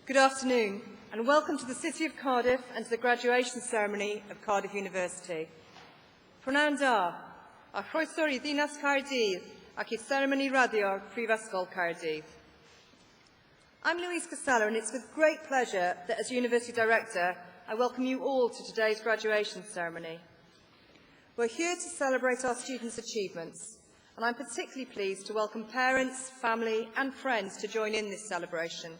Good afternoon, and welcome to the City of Cardiff and to the graduation ceremony of Cardiff University. Prynawn da, a chroeso I ddinas Cardydd ac I ceremony radio Prifysgol Cardiff. I'm Louise Costello, and it's with great pleasure that as University Director, I welcome you all to today's graduation ceremony. We're here to celebrate our students' achievements, and I'm particularly pleased to welcome parents, family and friends to join in this celebration.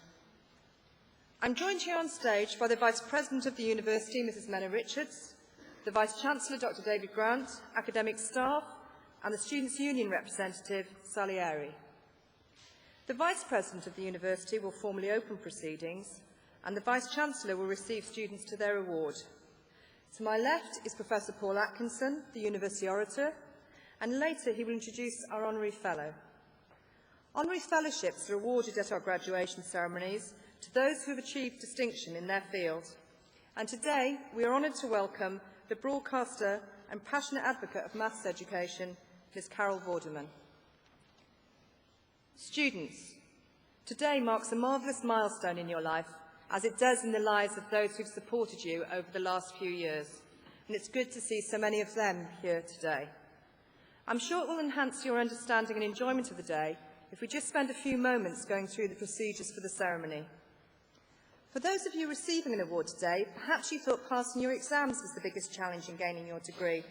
I'm joined here on stage by the Vice President of the University, Mrs. Menna Richards, the Vice-Chancellor, Dr. David Grant, academic staff, and the Students' Union representative, Salieri. The Vice President of the University will formally open proceedings, and the Vice-Chancellor will receive students to their award. To my left is Professor Paul Atkinson, the University Orator, and later he will introduce our Honorary Fellow. Honorary Fellowships are awarded at our graduation ceremonies to those who have achieved distinction in their field. And today, we are honoured to welcome the broadcaster and passionate advocate of maths education, Ms. Carol Vorderman. Students, today marks a marvellous milestone in your life, as it does in the lives of those who have supported you over the last few years. And it's good to see so many of them here today. I'm sure it will enhance your understanding and enjoyment of the day if we just spend a few moments going through the procedures for the ceremony. For those of you receiving an award today, perhaps you thought passing your exams was the biggest challenge in gaining your degree.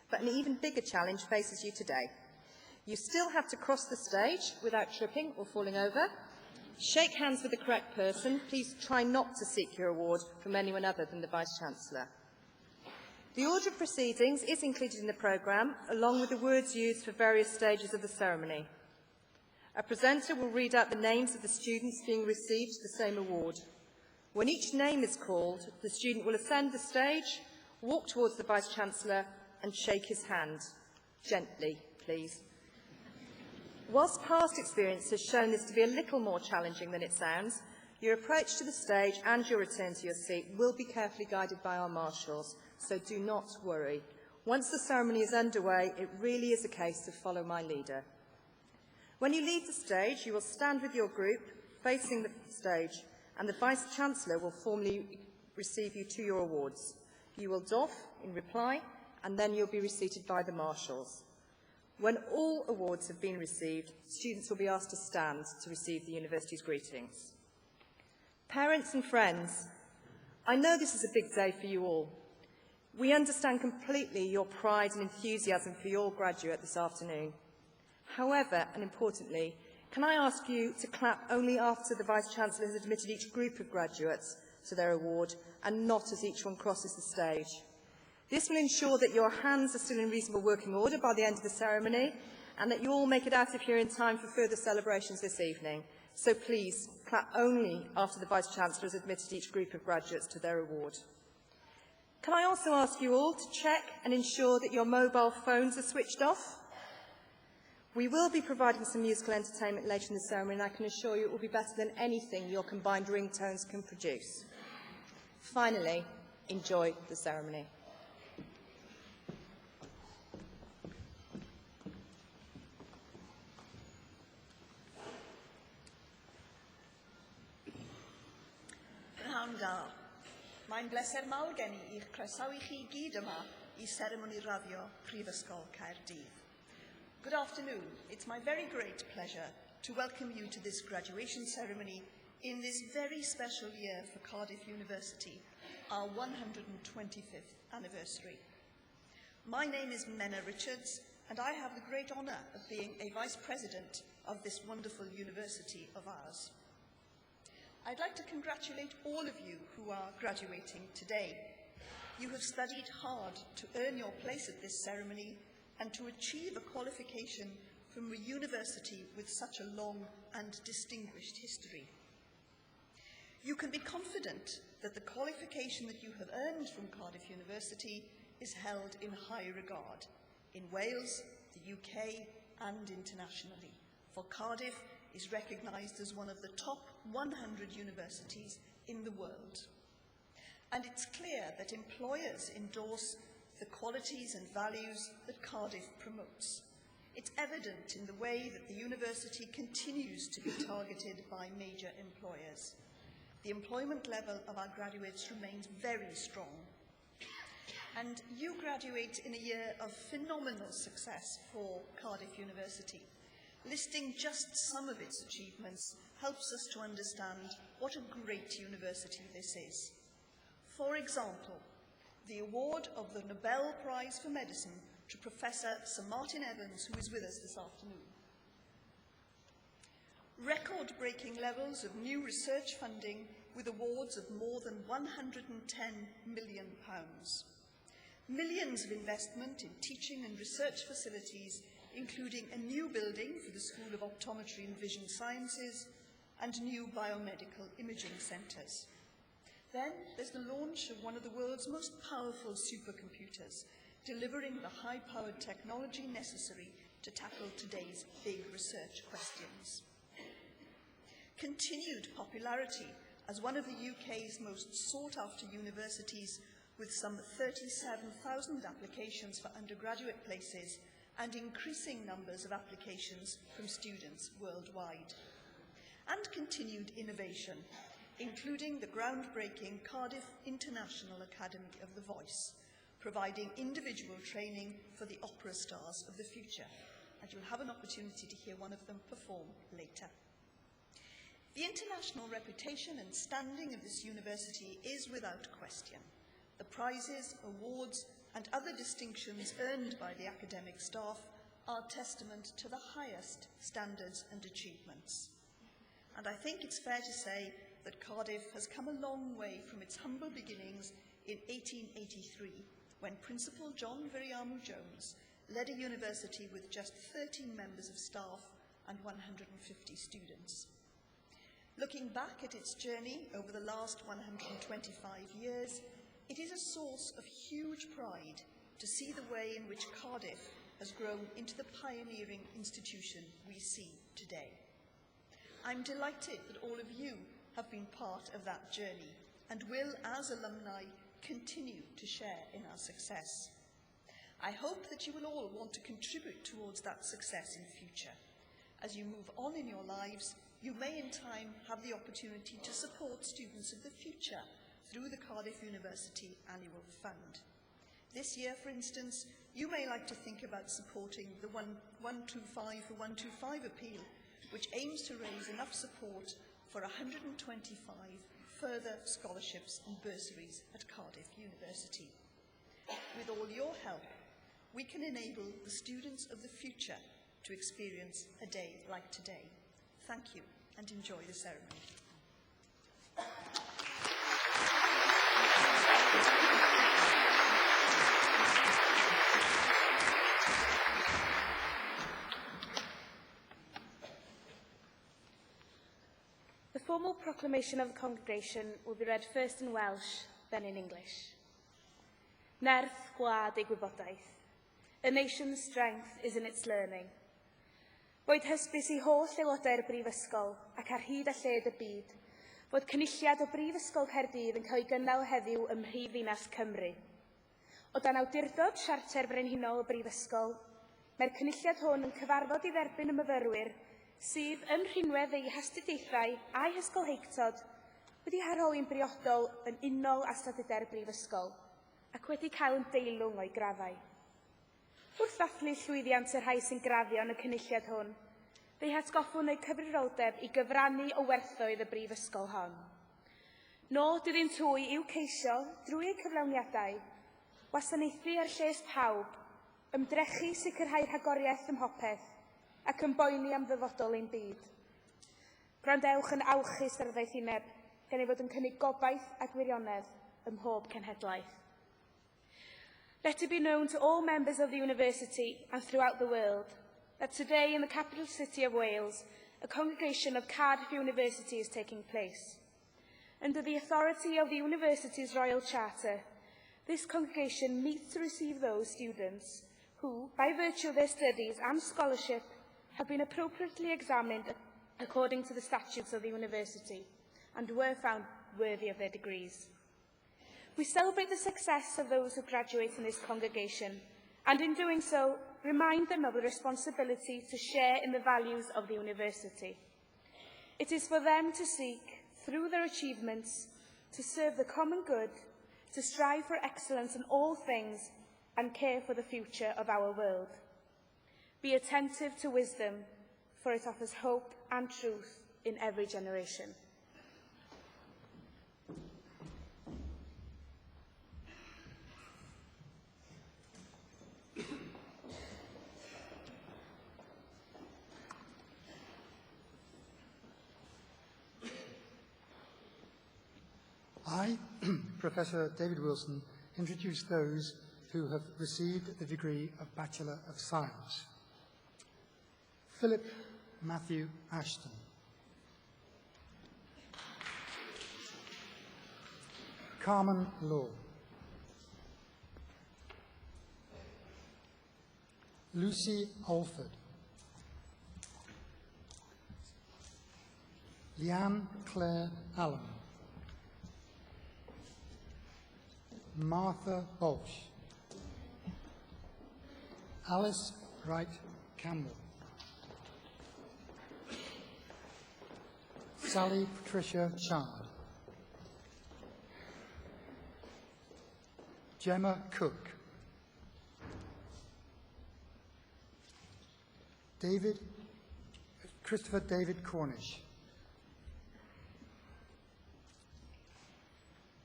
But an even bigger challenge faces you today. You still have to cross the stage without tripping or falling over. Shake hands with the correct person. Please try not to seek your award from anyone other than the Vice-Chancellor. The order of proceedings is included in the programme, along with the words used for various stages of the ceremony. A presenter will read out the names of the students being received the same award. When each name is called, the student will ascend the stage, walk towards the Vice-Chancellor and shake his hand. Gently, please. Whilst past experience has shown this to be a little more challenging than it sounds, your approach to the stage and your return to your seat will be carefully guided by our marshals, so do not worry. Once the ceremony is underway, it really is a case of follow my leader. When you leave the stage, you will stand with your group facing the stage, and the Vice-Chancellor will formally receive you to your awards. You will doff in reply, and then you'll be reseated by the marshals. When all awards have been received, students will be asked to stand to receive the university's greetings. Parents and friends, I know this is a big day for you all. We understand completely your pride and enthusiasm for your graduate this afternoon. However, and importantly, can I ask you to clap only after the Vice-Chancellor has admitted each group of graduates to their award and not as each one crosses the stage? This will ensure that your hands are still in reasonable working order by the end of the ceremony and that you all make it out of here in time for further celebrations this evening. So please, clap only after the Vice-Chancellor has admitted each group of graduates to their award. Can I also ask you all to check and ensure that your mobile phones are switched off? We will be providing some musical entertainment later in the ceremony, and I can assure you it will be better than anything your combined ringtones can produce. Finally, enjoy the ceremony. Prynawn da. Mae'n bleser mawr gen I i'ch croesawu chi gyd yma I seremoni raddio Prifysgol Caerdydd. Good afternoon. It's my very great pleasure to welcome you to this graduation ceremony in this very special year for Cardiff University, our 125th anniversary. My name is Menna Richards, and I have the great honour of being a Vice President of this wonderful university of ours. I'd like to congratulate all of you who are graduating today. You have studied hard to earn your place at this ceremony and to achieve a qualification from a university with such a long and distinguished history. You can be confident that the qualification that you have earned from Cardiff University is held in high regard in Wales, the UK and internationally, for Cardiff is recognised as one of the top 100 universities in the world. And it's clear that employers endorse the qualities and values that Cardiff promotes. It's evident in the way that the university continues to be targeted by major employers. The the employment level of our graduates remains very strong. And you graduate in a year of phenomenal success for Cardiff University. Listing just some of its achievements helps us to understand what a great university this is. For example, the award of the Nobel Prize for Medicine to Professor Sir Martin Evans, who is with us this afternoon. Record-breaking levels of new research funding with awards of more than £110 million. Millions of investment in teaching and research facilities, including a new building for the School of Optometry and Vision Sciences and new biomedical imaging centres. Then there's the launch of one of the world's most powerful supercomputers, delivering the high-powered technology necessary to tackle today's big research questions. Continued popularity as one of the UK's most sought-after universities, with some 37,000 applications for undergraduate places and increasing numbers of applications from students worldwide. And continued innovation, including the groundbreaking Cardiff International Academy of the Voice, providing individual training for the opera stars of the future. And you'll have an opportunity to hear one of them perform later. The international reputation and standing of this university is without question. The prizes, awards, and other distinctions earned by the academic staff are testament to the highest standards and achievements. And I think it's fair to say that Cardiff has come a long way from its humble beginnings in 1883, when Principal John Viriamu-Jones led a university with just 13 members of staff and 150 students. Looking back at its journey over the last 125 years, it is a source of huge pride to see the way in which Cardiff has grown into the pioneering institution we see today. I'm delighted that all of you have been part of that journey and will, as alumni, continue to share in our success. I hope that you will all want to contribute towards that success in future. As you move on in your lives, you may in time have the opportunity to support students of the future through the Cardiff University Annual Fund. This year, for instance, you may like to think about supporting the 125 for 125 appeal, which aims to raise enough support for 125 further scholarships and bursaries at Cardiff University. With all your help, we can enable the students of the future to experience a day like today. Thank you, and enjoy the ceremony. The formal proclamation of the congregation will be read first in Welsh, then in English. Nerth gwlad ei gwybodaeth. A nation's strength is in its learning. Boed hysbys I holl aelodau'r brifysgol ac ar hyd a lled y byd, fod cynulliad o Brifysgol Caerdydd yn cael ei gynnal heddiw ym mhrifddinas Cymru. O dan awdurdod siarter brenhinol y Brifysgol, mae'r cynulliad hwn yn cyfarfod i dderbyn y myfyrwyr sydd yn rhinwedd ei hastudiaethau a'i hysgolheictod wedi harholi'n briodol yn unol â statudau'r Brifysgol ac wedi cael yn deilwng o'i graddau. Wrth ddathlu llwyddiant y rhai sy'n graddio yn y cynulliad hwn, fe'i hatgoffwn eu cyfrifoldeb i gyfrannu o werthoedd y Brifysgol hon. Nod iddynt hwy i'w ceisio, drwy eu cyflawniadau, wasanaethu ar lles pawb, ymdrechu sicrhau rhagoriaeth ym mhopeth, ac yn boeni am ddyfodol ein byd. Gwrandewch yn awchus ar ddaeth uneb, gan ei fod yn cynnig gobaith a gwirionedd ym mhob cenhedlaeth. Let it be known to all members of the University and throughout the world that today in the capital city of Wales, a congregation of Cardiff University is taking place. Under the authority of the University's Royal Charter, this congregation meets to receive those students who, by virtue of their studies and scholarship, have been appropriately examined according to the statutes of the University and were found worthy of their degrees. We celebrate the success of those who graduate in this congregation, and in doing so, remind them of the responsibility to share in the values of the University. It is for them to seek, through their achievements, to serve the common good, to strive for excellence in all things, and care for the future of our world. Be attentive to wisdom, for it offers hope and truth in every generation. I, Professor David Wilson, introduce those who have received the degree of Bachelor of Science. Philip Matthew Ashton. Carmen Law. Lucy Alford. Leanne Claire Allen. Martha Bolsh. Alice Wright Campbell. Sally Patricia Chard. Gemma Cook. Christopher David Cornish.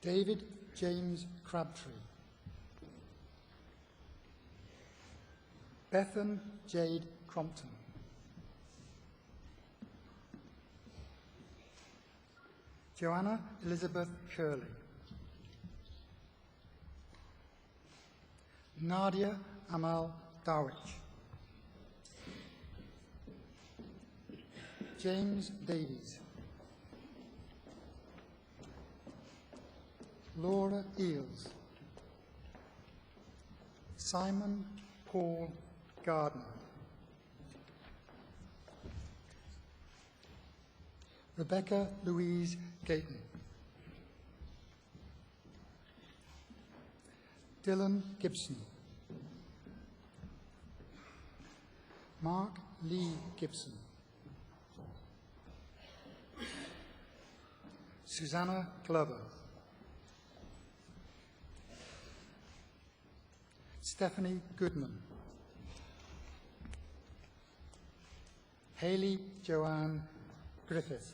David James Crabtree. Bethan Jade Crompton. Joanna Elizabeth Curley. Nadia Amal Darwich. James Davies. Laura Eels. Simon Paul Gardner. Rebecca Louise Gayton. Dylan Gibson. Mark Lee Gibson. Susanna Glover. Stephanie Goodman. Hayley Joanne Griffith.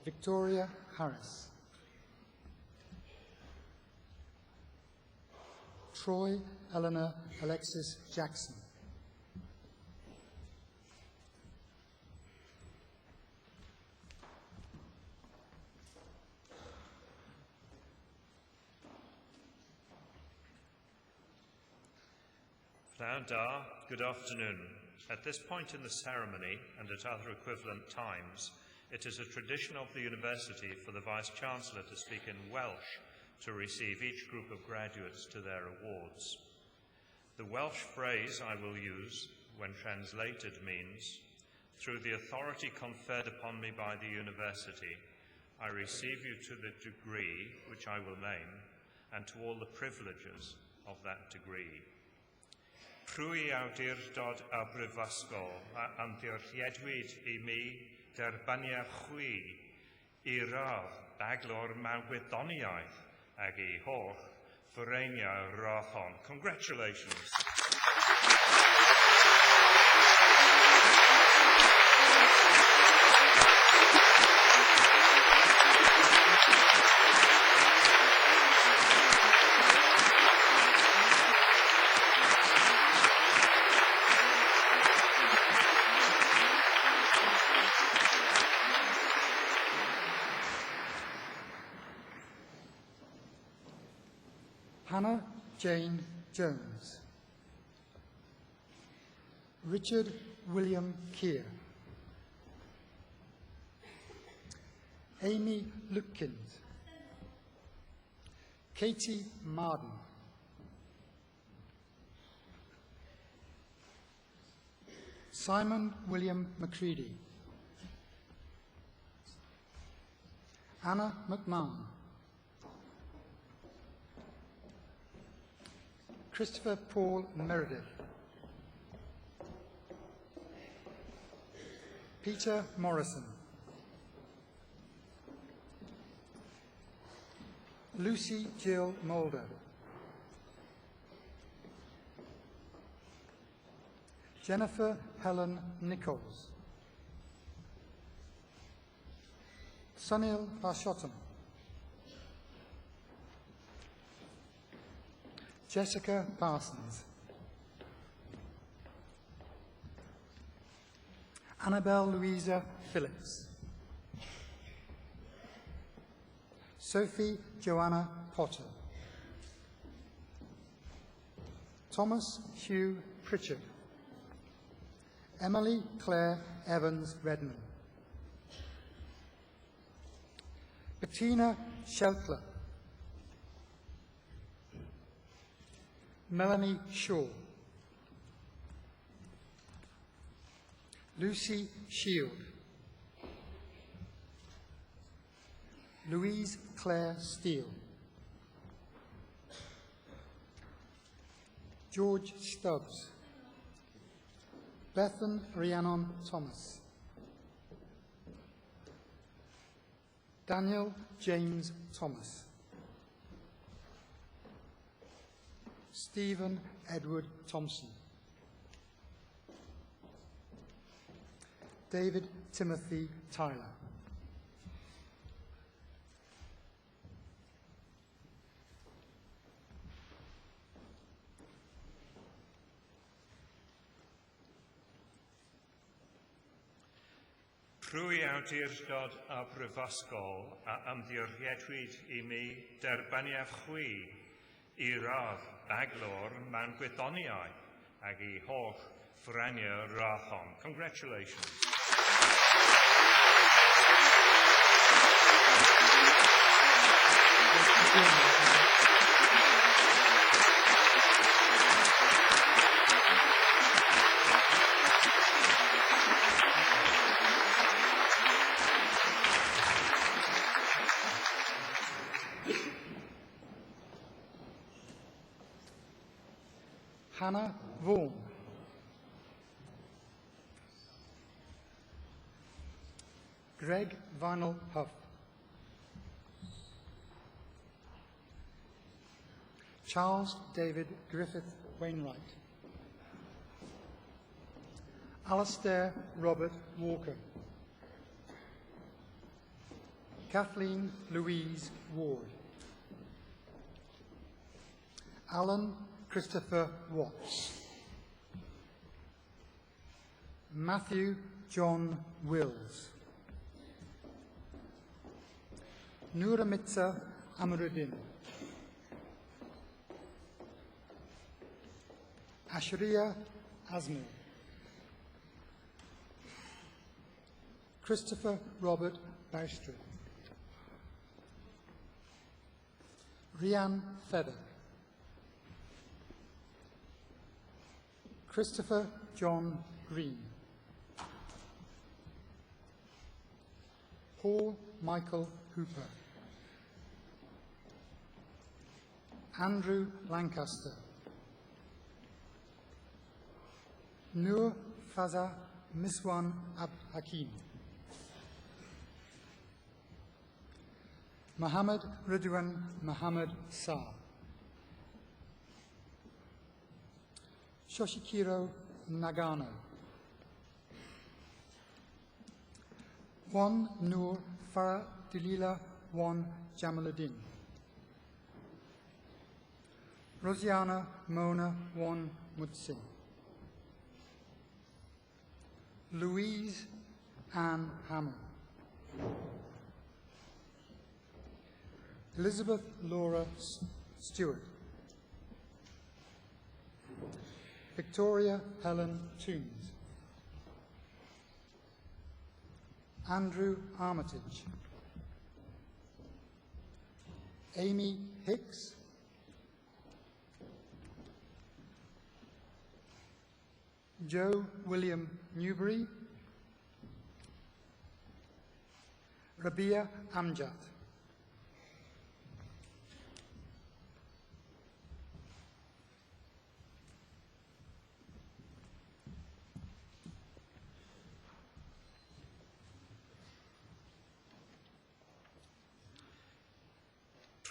Victoria Harris. Troy Eleanor Alexis Jackson. Good afternoon. At this point in the ceremony, and at other equivalent times, it is a tradition of the university for the Vice-Chancellor to speak in Welsh to receive each group of graduates to their awards. The Welsh phrase I will use, when translated, means, "Through the authority conferred upon me by the university, I receive you to the degree which I will name, and to all the privileges of that degree." Prwy awdurdod a brifysgol a amddiriedwyd I mi derbaniau chwi I radd baglor mewn gwyddoniaeth ag I holl fyreinio radd hon. Congratulations. Hannah Jane Jones. Richard William Keir. Amy Lupkins. Katie Marden. Simon William McCready. Anna McMahon. Christopher Paul Meredith. Peter Morrison. Lucy Jill Mulder. Jennifer Helen Nichols. Sunil Bashottam. Jessica Parsons. Annabelle Louisa Phillips. Sophie Joanna Potter. Thomas Hugh Pritchard. Emily Claire Evans Redman. Bettina Sheltler. Melanie Shaw. Lucy Shield. Louise Claire Steele. George Stubbs. Bethan Rhiannon Thomas. Daniel James Thomas. Stephen Edward Thompson. David Timothy Tyler. Rwy awdurdod a brifysgol a ymddiriedwyd I mi derbaniaf chwi I radd baglor mewn gwyddoniau ac I holl frania rathon. Congratulations. Hannah Vaughan. Greg Vinyl Huff. Charles David Griffith Wainwright. Alistair Robert Walker. Kathleen Louise Ward. Alan Christopher Watts. Matthew John Wills. Nuramitsa Amaruddin. Ashriya Asmir. Christopher Robert Baustrid. Rian Feather. Christopher John Green. Paul Michael Hooper. Andrew Lancaster. Nur Faza Miswan Abd Hakim. Muhammad Ridwan Muhammad Sa. Shoshikiro Nagano. Juan Nur Farah Dalila Juan Jamaluddin. Rosiana Mona Juan Mutsin. Louise Ann Hamill. Elizabeth Laura Stewart. Victoria Helen Toombs. Andrew Armitage. Amy Hicks. Joe William Newbury. Rabia Amjad.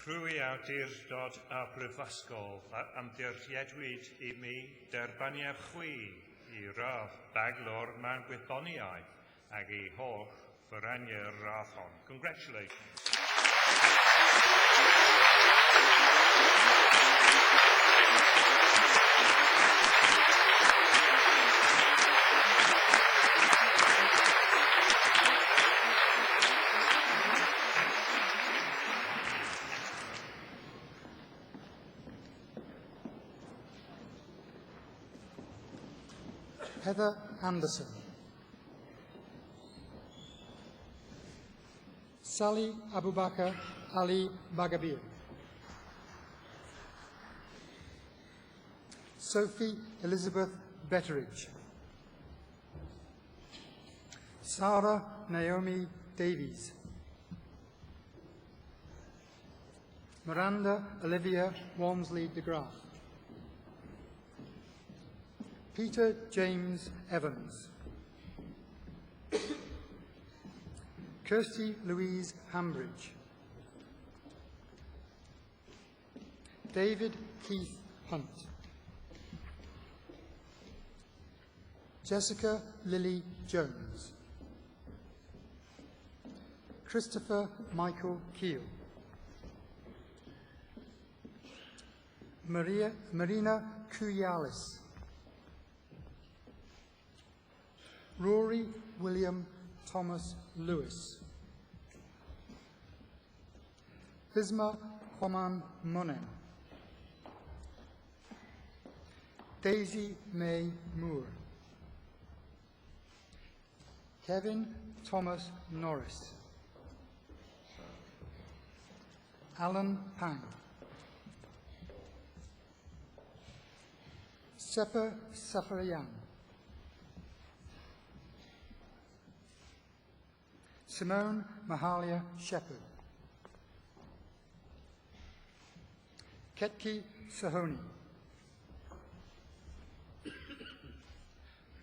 Trwy awdurdod a brifysgol a ymdiriedwyd I mi derbaniad chwi I radd baglor mewn gwyddoniaeth ac I holl fyraniau'r radd hon. Congratulations. Heather Anderson. Sally Abubakar Ali Bagabir. Sophie Elizabeth Betteridge. Sarah Naomi Davies. Miranda Olivia Walmsley de Graaf. Peter James Evans. Kirsty Louise Hambridge. David Keith Hunt. Jessica Lily Jones. Christopher Michael Keel. Marina Kuyalis. Rory William Thomas Lewis. Bisma Kwaman Monen. Daisy May Moore. Kevin Thomas Norris. Alan Pang. Sepa Safarian. Simone Mahalia Shepherd. Ketki Sahoni.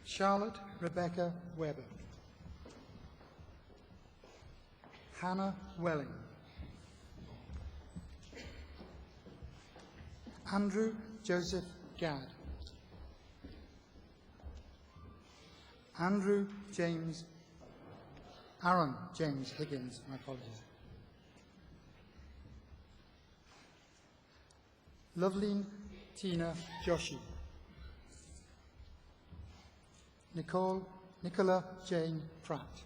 Charlotte Rebecca Weber. Hannah Welling. Andrew Joseph Gadd. Aaron James Higgins, my apologies. Loveline Tina Joshi. Nicola Jane Pratt.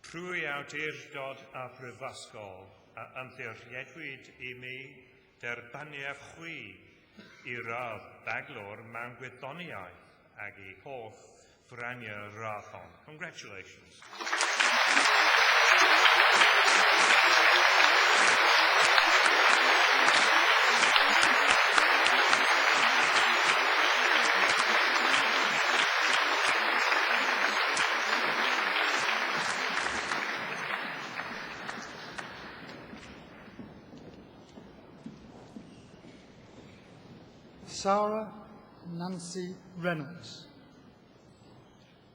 Trwy awdurdod a brifysgol a ymdiriedwyd I mi derbaniad chwi I radd baglor mewn gwyddoniaeth ac I holl fyraniau'r radd hon. Congratulations. Sarah Nancy Reynolds.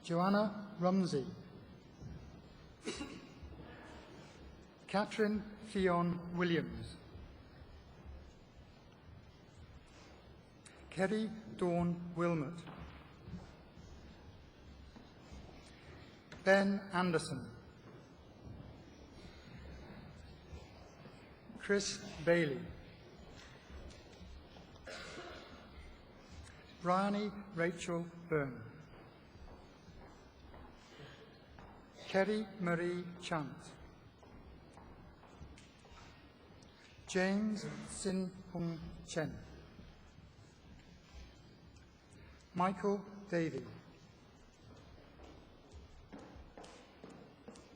Joanna Rumsey. Catherine Fionn Williams. Kerry Dawn Wilmot. Ben Anderson. Chris Bailey. Bryony Rachel Byrne. Kerry Marie Chant. James Sin Hung Chen. Michael Davey.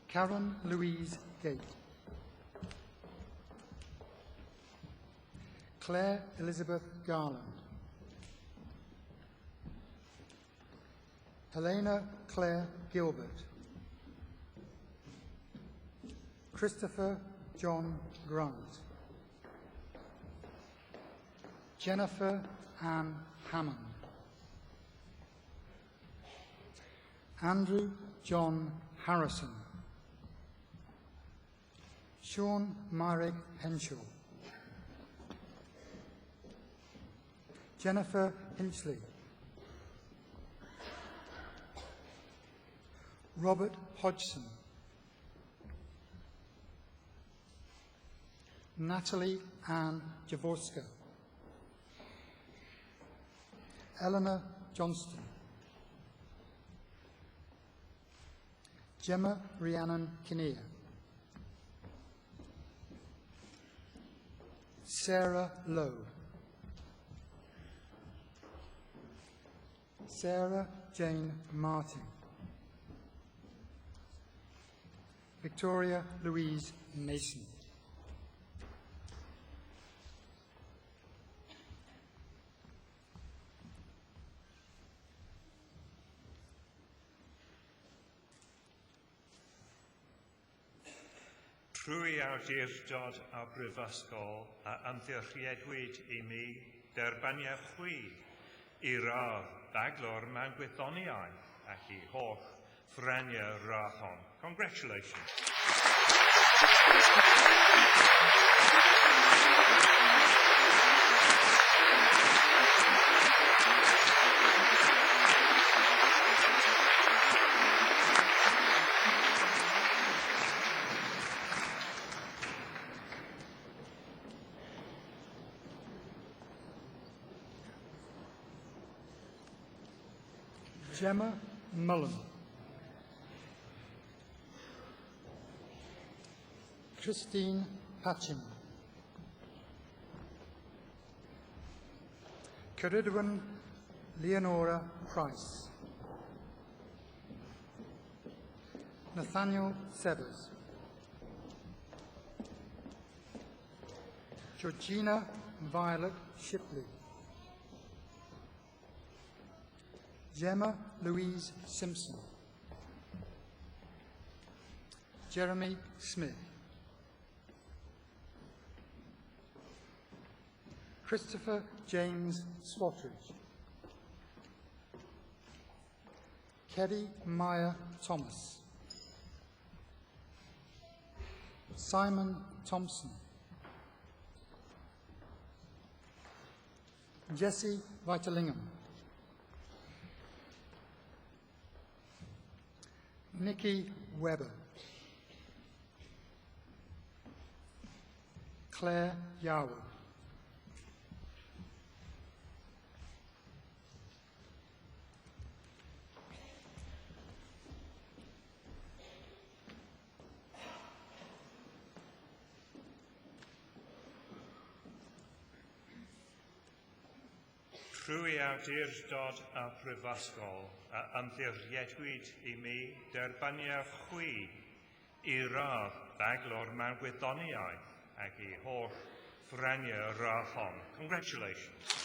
Karen Louise Gate. Claire Elizabeth Garland. Helena Claire Gilbert. Christopher John Grant. Jennifer Ann Hammond, Andrew John Harrison, Sean Myrick Henshaw, Jennifer Hinchley, Robert Hodgson, Natalie Ann Jaworska, Eleanor Johnston, Gemma Rhiannon Kinnear, Sarah Lowe, Sarah Jane Martin, Victoria Louise Mason. Trwy awdurdod a brifysgol a ymddirchiedwyd I mi derbaniau chwi I radd baglor mewn gwyddoniaeth ac I holl ffreniau rathon. Congratulations. Gemma Mullen, Christine Patcham, Caridwen Leonora Price, Nathaniel Severs, Georgina Violet Shipley, Gemma Louise Simpson, Jeremy Smith, Christopher James Swatridge, Keddy Meyer Thomas, Simon Thompson, Jesse Vitalingham, Nikki Webber, Claire Yarwood, Trwy awdurdod a brifysgol a ymddirchiedwyd I mi derbaniau chwi I radd baglor mewn gwyddoniaeth ac I holl ffreniau rathon. Congratulations.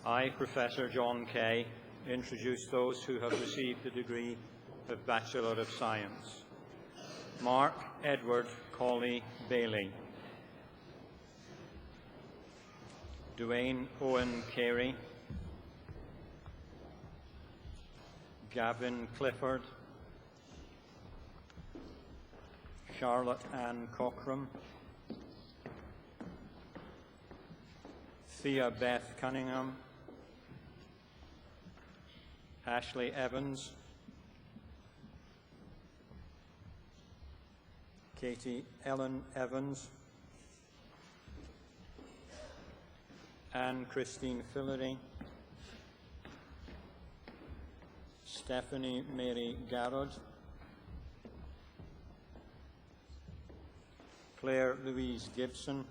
I, Professor John Kay, introduce those who have received the degree of Bachelor of Science. Mark Edward Cawley Bailey, Dwayne Owen Carey, Gavin Clifford, Charlotte Ann Cockram, Thea Beth Cunningham, Ashley Evans, Katie Ellen Evans, Anne Christine Fillery, Stephanie Mary Garrod, Claire Louise Gibson,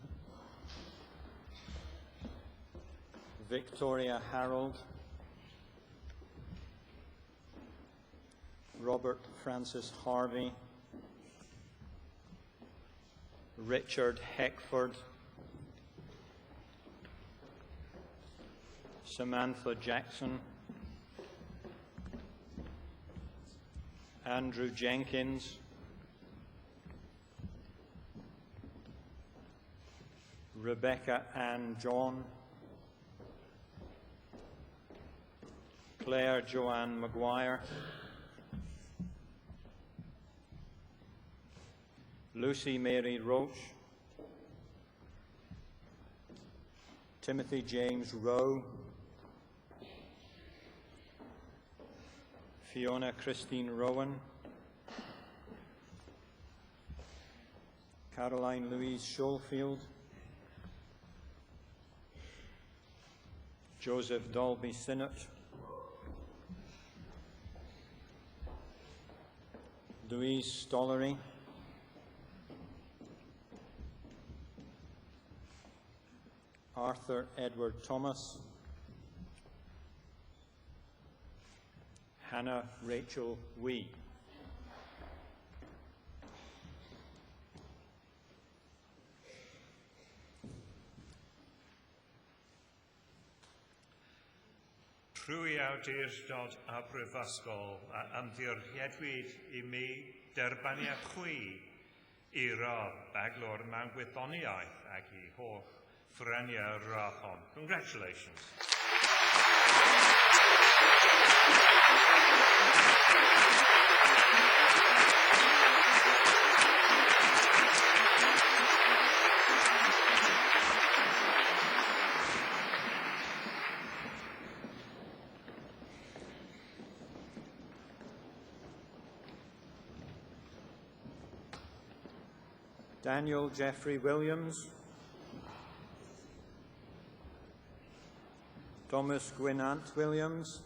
Victoria Harold, Robert Francis Harvey, Richard Heckford, Samantha Jackson, Andrew Jenkins, Rebecca Ann John, Claire Joanne Maguire, Lucy Mary Roach, Timothy James Rowe, Fiona Christine Rowan, Caroline Louise Schofield, Joseph Dolby Sinnott, Louise Stollery, Arthur Edward Thomas, Hannah Rachel Wee. Trwy awdurdod a brifysgol a ymddiriedwyd I mi derbaniad chwi I rodd baglor mewn gwyddoniaeth ac I holl ffreniau rathon. Congratulations. Daniel Jeffrey Williams, Thomas Gwynant Williams,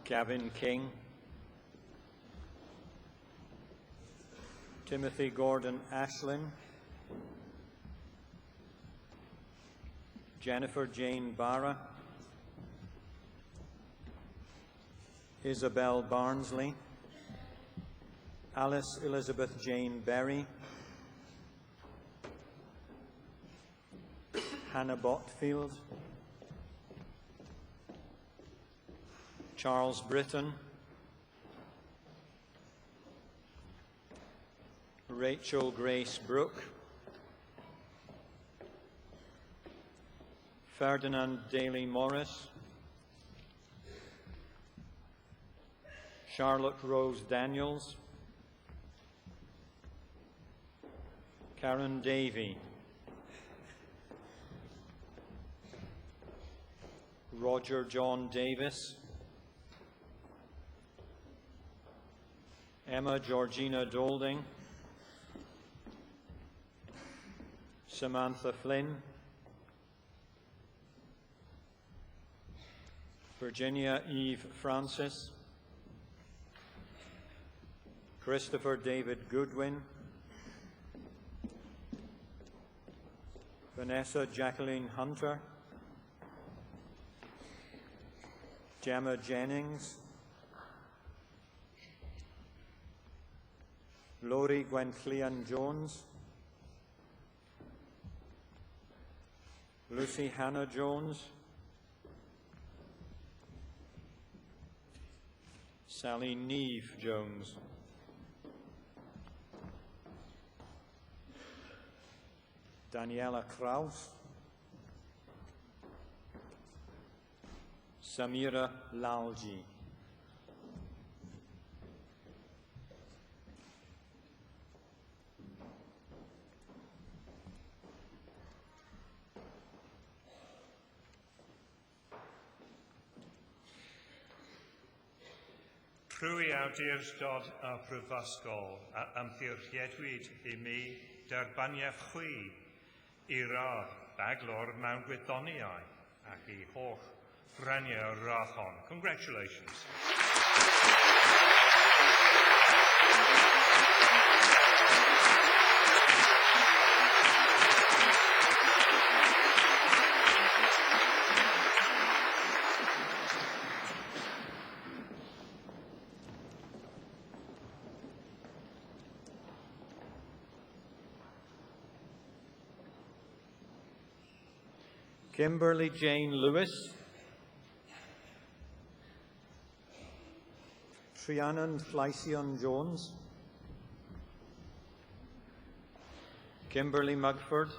Gavin King, Timothy Gordon Ashlin, Jennifer Jane Barra, Isabel Barnsley, Alice Elizabeth Jane Berry, Hannah Botfield, Charles Britton, Rachel Grace Brooke, Ferdinand Daly Morris, Charlotte Rose Daniels, Karen Davey, Roger John Davis, Emma Georgina Dolding, Samantha Flynn, Virginia Eve Francis, Christopher David Goodwin, Vanessa Jacqueline Hunter, Gemma Jennings, Lori Gwenllian Jones, Lucy Hannah Jones, Sally Neve Jones, Daniela Kraus, Samira Lalji. Trwy awdurdod a brifysgol a ymddiriedwyd I mi derbaniaeth chwi I radd baglor mewn gwyddoniaeth ac I holl ffreniau rathon. Congratulations. Kimberly Jane Lewis, Rhiannon Fleision Jones, Kimberly Mugford,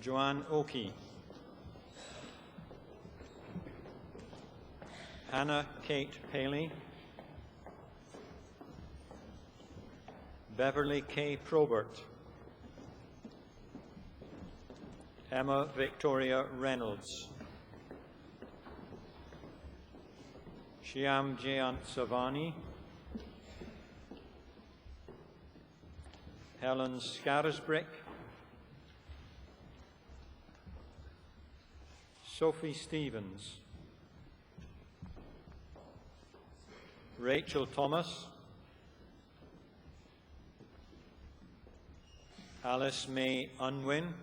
Joanne Oakey, Hannah Kate Paley, Beverly K. Probert, Emma Victoria Reynolds, Shyam Jayant Savani, Helen Scarisbrick, Sophie Stevens, Rachel Thomas, Alice May Unwin,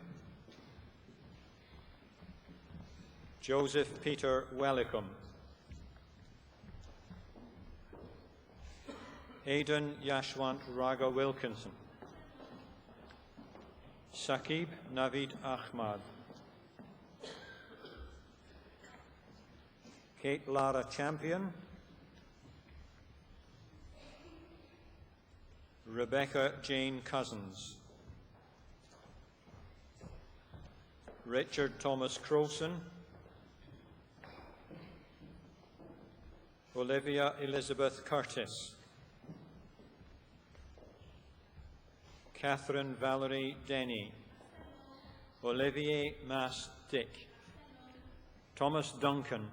Joseph Peter Wellicombe, Aidan Yashwant Raga Wilkinson, Saqib Naveed Ahmad, Kate Lara Champion, Rebecca Jane Cousins, Richard Thomas Crowson, Olivia Elizabeth Curtis, Catherine Valerie Denny, Olivier Mass Dick, Thomas Duncan,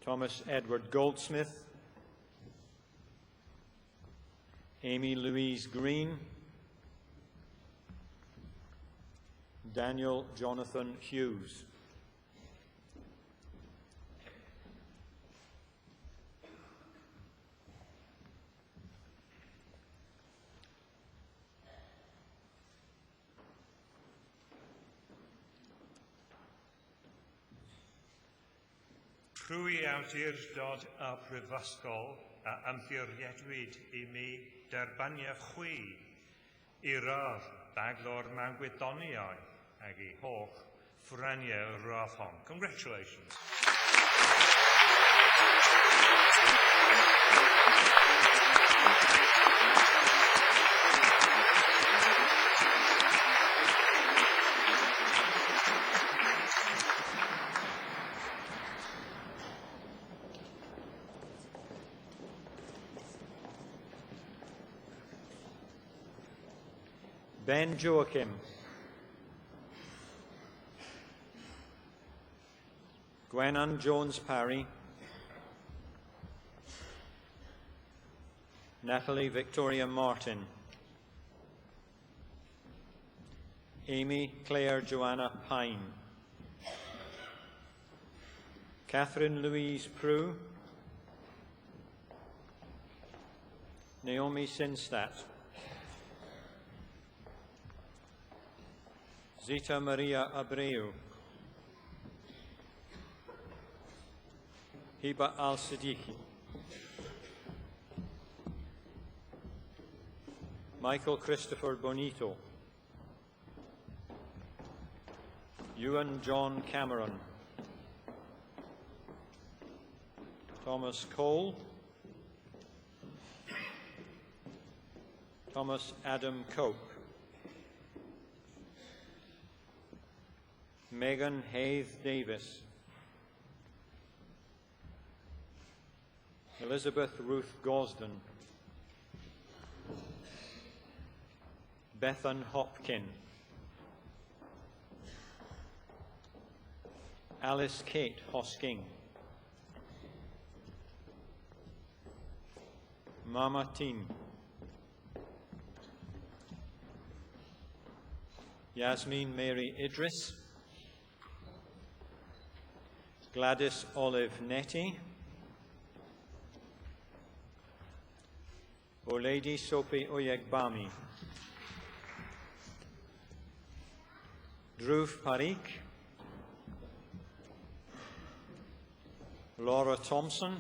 Thomas Edward Goldsmith, Amy Louise Green, Daniel Jonathan Hughes. Trwy awdurdod a prifysgol a ymddiriedwyd I mi derbaniau chwi I radd baglor mewn gwydoniau ag I holl ffraniau y radd hon. Congratulations. Ben Joachim, Gwenan Jones Parry, Natalie Victoria Martin, Amy Claire Joanna Pine, Catherine Louise Prue, Naomi Sinstadt, Zita Maria Abreu, Hiba Al-Siddiqui, Michael Christopher Bonito, Ewan John Cameron, Thomas Cole, Thomas Adam Cope, Megan Hayth Davis, Elizabeth Ruth Gosden, Bethan Hopkin, Alice Kate Hosking, Mama Tin, Yasmin Mary Idris, Gladys Olive Netty, Olady Sophie Oyegbami, Dhruv Parikh, Laura Thompson,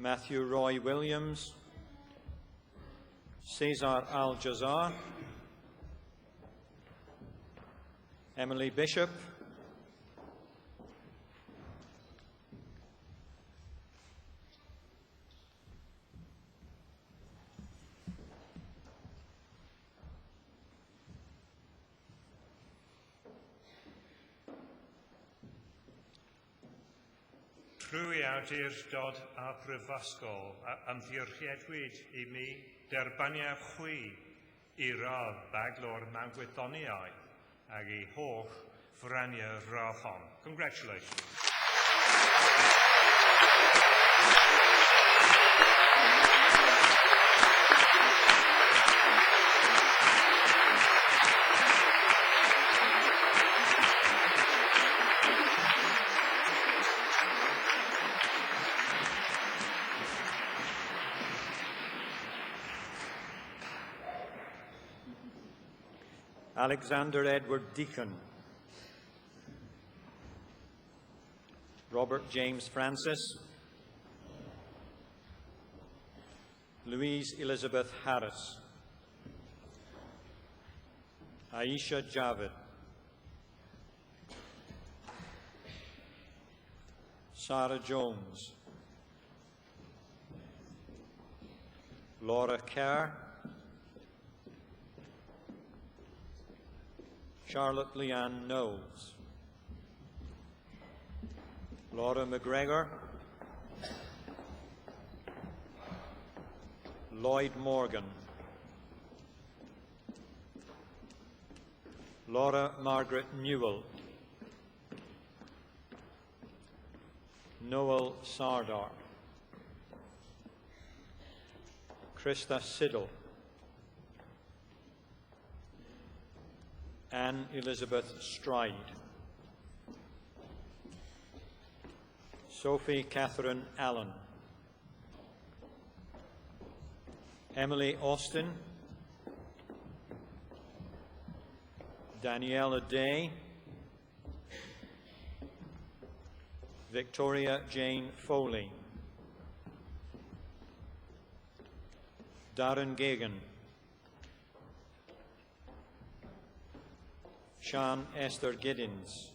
Matthew Roy Williams, Cesar Al-Jazar, Emily Bishop, Trwy awdurdod a brifysgol am ddiorchiedwyd I mi derbaniau chwi I radd baglor mewn gwyddoniau ac I holl franiau rathon. Congratulations. Alexander Edward Deacon, Robert James Francis, Louise Elizabeth Harris, Aisha Javed, Sarah Jones, Laura Kerr, Charlotte Leanne Knowles, Laura McGregor, Lloyd Morgan, Laura Margaret Newell, Noel Sardar, Krista Siddle, Anne Elizabeth Stride, Sophie Catherine Allen, Emily Austin, Daniela Day, Victoria Jane Foley, Darren Gagan, Sian Esther Giddins,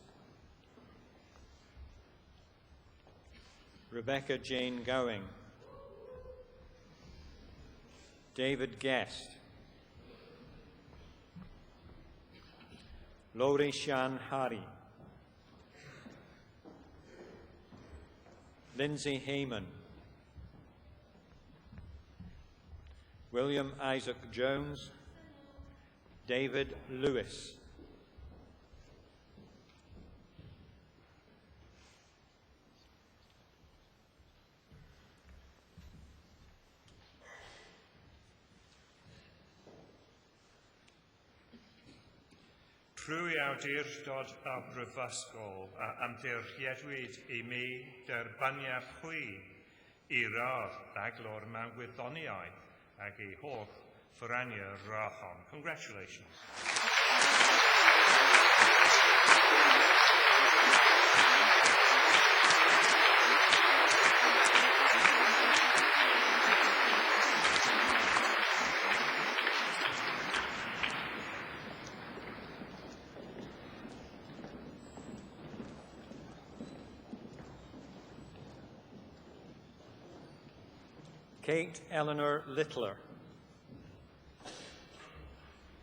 Rebecca Jane Gowing, David Guest, Laurie Shan Hari, Lindsay Heyman, William Isaac Jones, David Lewis, Trwy awdurdod a brifysgol am ddirchiedwyd I mi derbaniau chwi I radd baglor mewn gwyddoniau ac I holl ffyraniau rathon. Congratulations. Kate Eleanor Littler,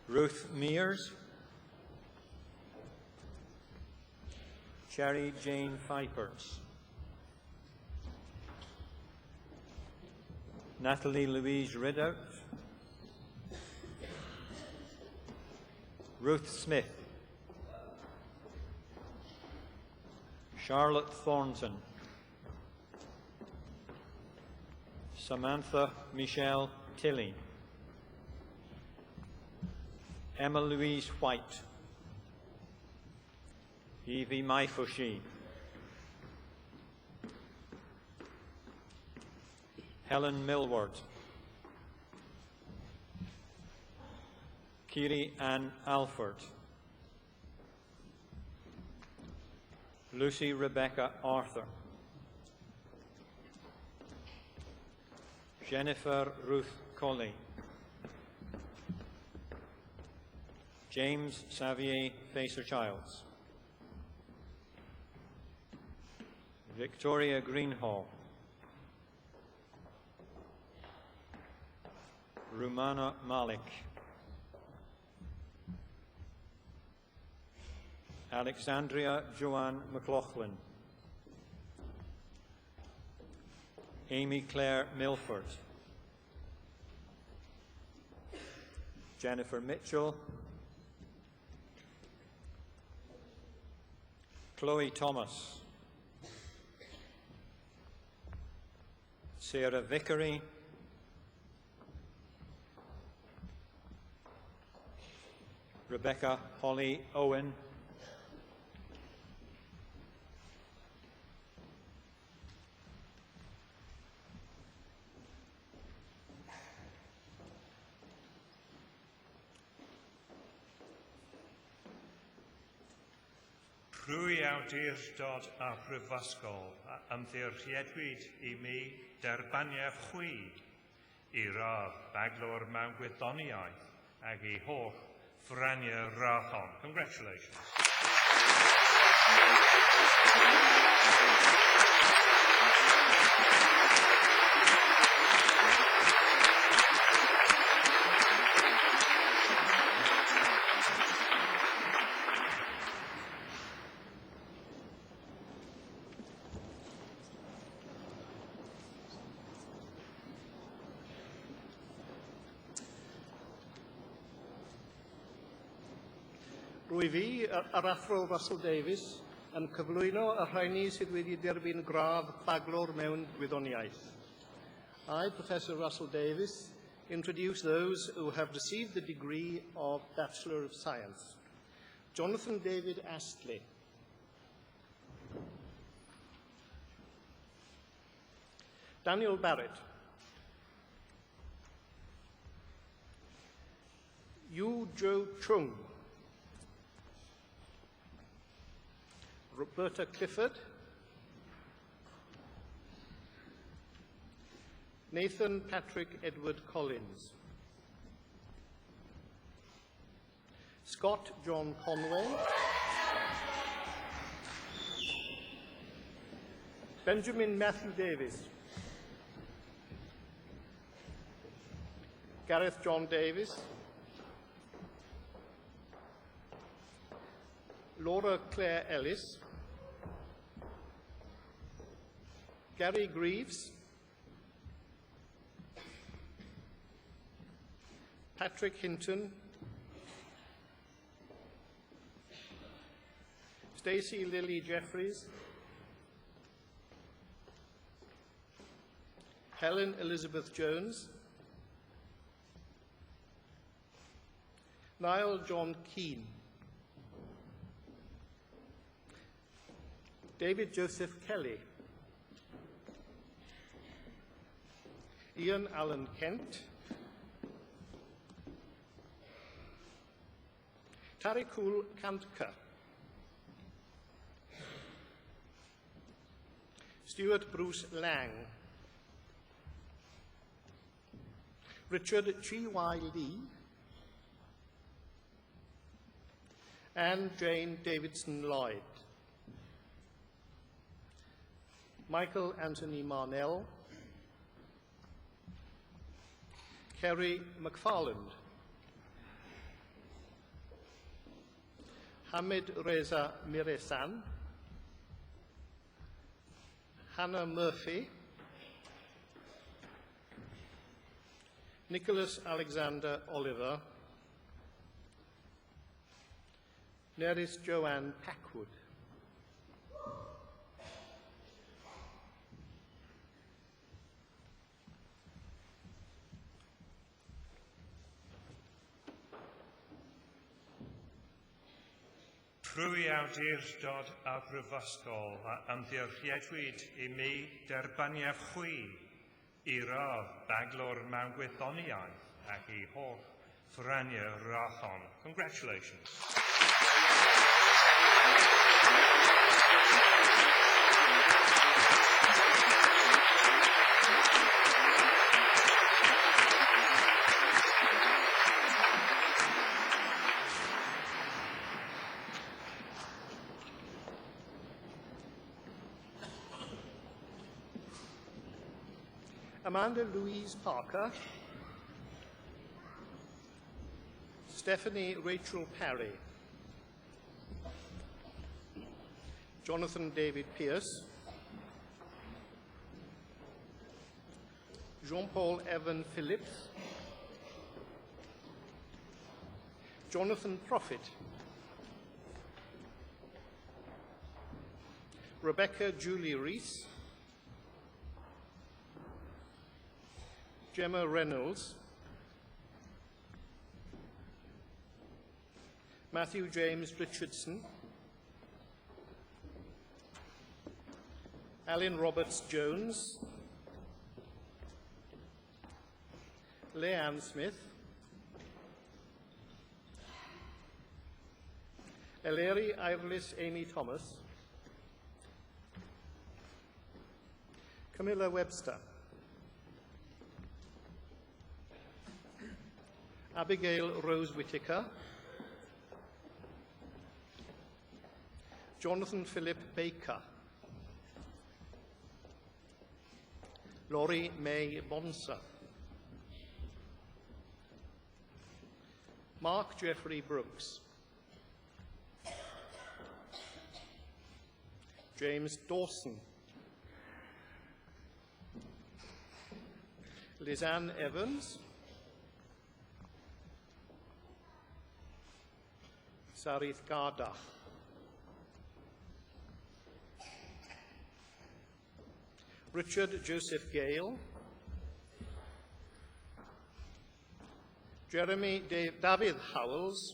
Ruth Mears, Cherry Jane Vipers, Natalie Louise Ridout, Ruth Smith, Charlotte Thornton, Samantha Michelle Tilley, Emma Louise White, Evie Maifushi, Helen Millward, Kiri Ann Alford, Lucy Rebecca Arthur, Jennifer Ruth Colley. James Xavier Facer-Childs. Victoria Greenhall. Rumana Malik. Alexandria Joanne McLaughlin. Amy Claire Milford. Jennifer Mitchell. Chloe Thomas. Sarah Vickery. Rebecca Holly Owen. Rwy awdurdod a Brifysgol ymddiriedwyd I mi derbaniaeth chwi I radd baglor mewn gwyddoniaeth ac I holl ffraniau rachon. Congratulations. Rwy fi, yr athro Russell Davies, yn cyflwyno y rhaini sydd wedi derbyn gradd baglor mewn gwyddoniaeth. I, Professor Russell Davies, introduce those who have received the degree of Bachelor of Science. Jonathan David Astley. Daniel Barrett. Yu Jo Chung. Roberta Clifford. Nathan Patrick Edward Collins. Scott John Conway. Benjamin Matthew Davis. Gareth John Davis. Laura Claire Ellis. Gary Greaves. Patrick Hinton. Stacey Lily Jeffries. Helen Elizabeth Jones. Niall John Keane. David Joseph Kelly. Ian Allen Kent. Tarikul Kantka. Stuart Bruce Lang. Richard Chi-Y Lee. Anne Jane Davidson Lloyd. Michael Anthony Marnell. Kerry McFarland. Hamid Reza Miresan. Hannah Murphy. Nicholas Alexander Oliver. Neris Joanne Packwood. Rwy awdurdod a Brifysgol ymddiriedwyd I mi derbaniaeth chwi I radd baglor mewn gwyddoniaeth ac I holl ffraniau rachon. Congratulations. Amanda Louise Parker, Stephanie Rachel Parry, Jonathan David Pierce, Jean-Paul Evan Phillips, Jonathan Prophet, Rebecca Julie Rees, Gemma Reynolds, Matthew James Richardson, Alan Roberts Jones, Leanne Smith, Ellery Irelis Amy Thomas, Camilla Webster, Abigail Rose Whittaker, Jonathan Philip Baker, Laurie May Bonser, Mark Jeffrey Brooks, James Dawson, Lizanne Evans, Sarith Garda, Richard Joseph Gale, Jeremy David Howells,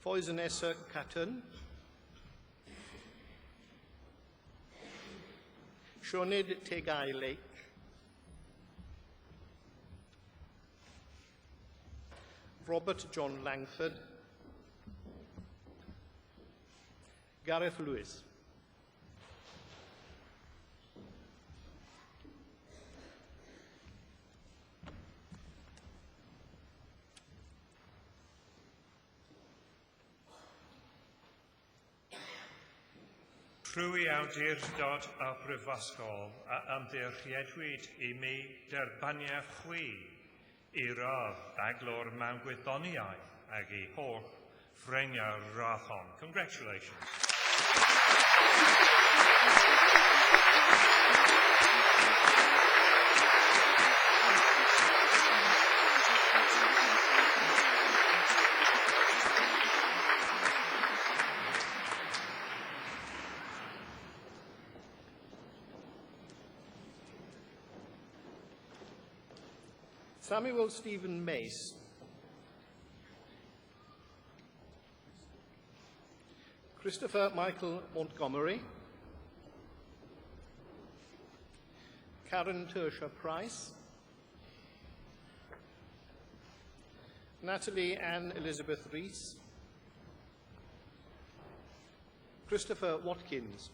Foysanessa Catton, Sioned Tegai Lake, Robert John Langford, Gareth Lewis. Trwy awdurdod y Brifysgol a ymddirchiedwyd I mi derbaniau chwi I radd aglor mewn gwyddoniaeth ag I holl ffrengau rathon. Congratulations. Samuel Stephen Mace, Christopher Michael Montgomery, Karen Tersha Price, Natalie Ann Elizabeth Rees, Christopher Watkins,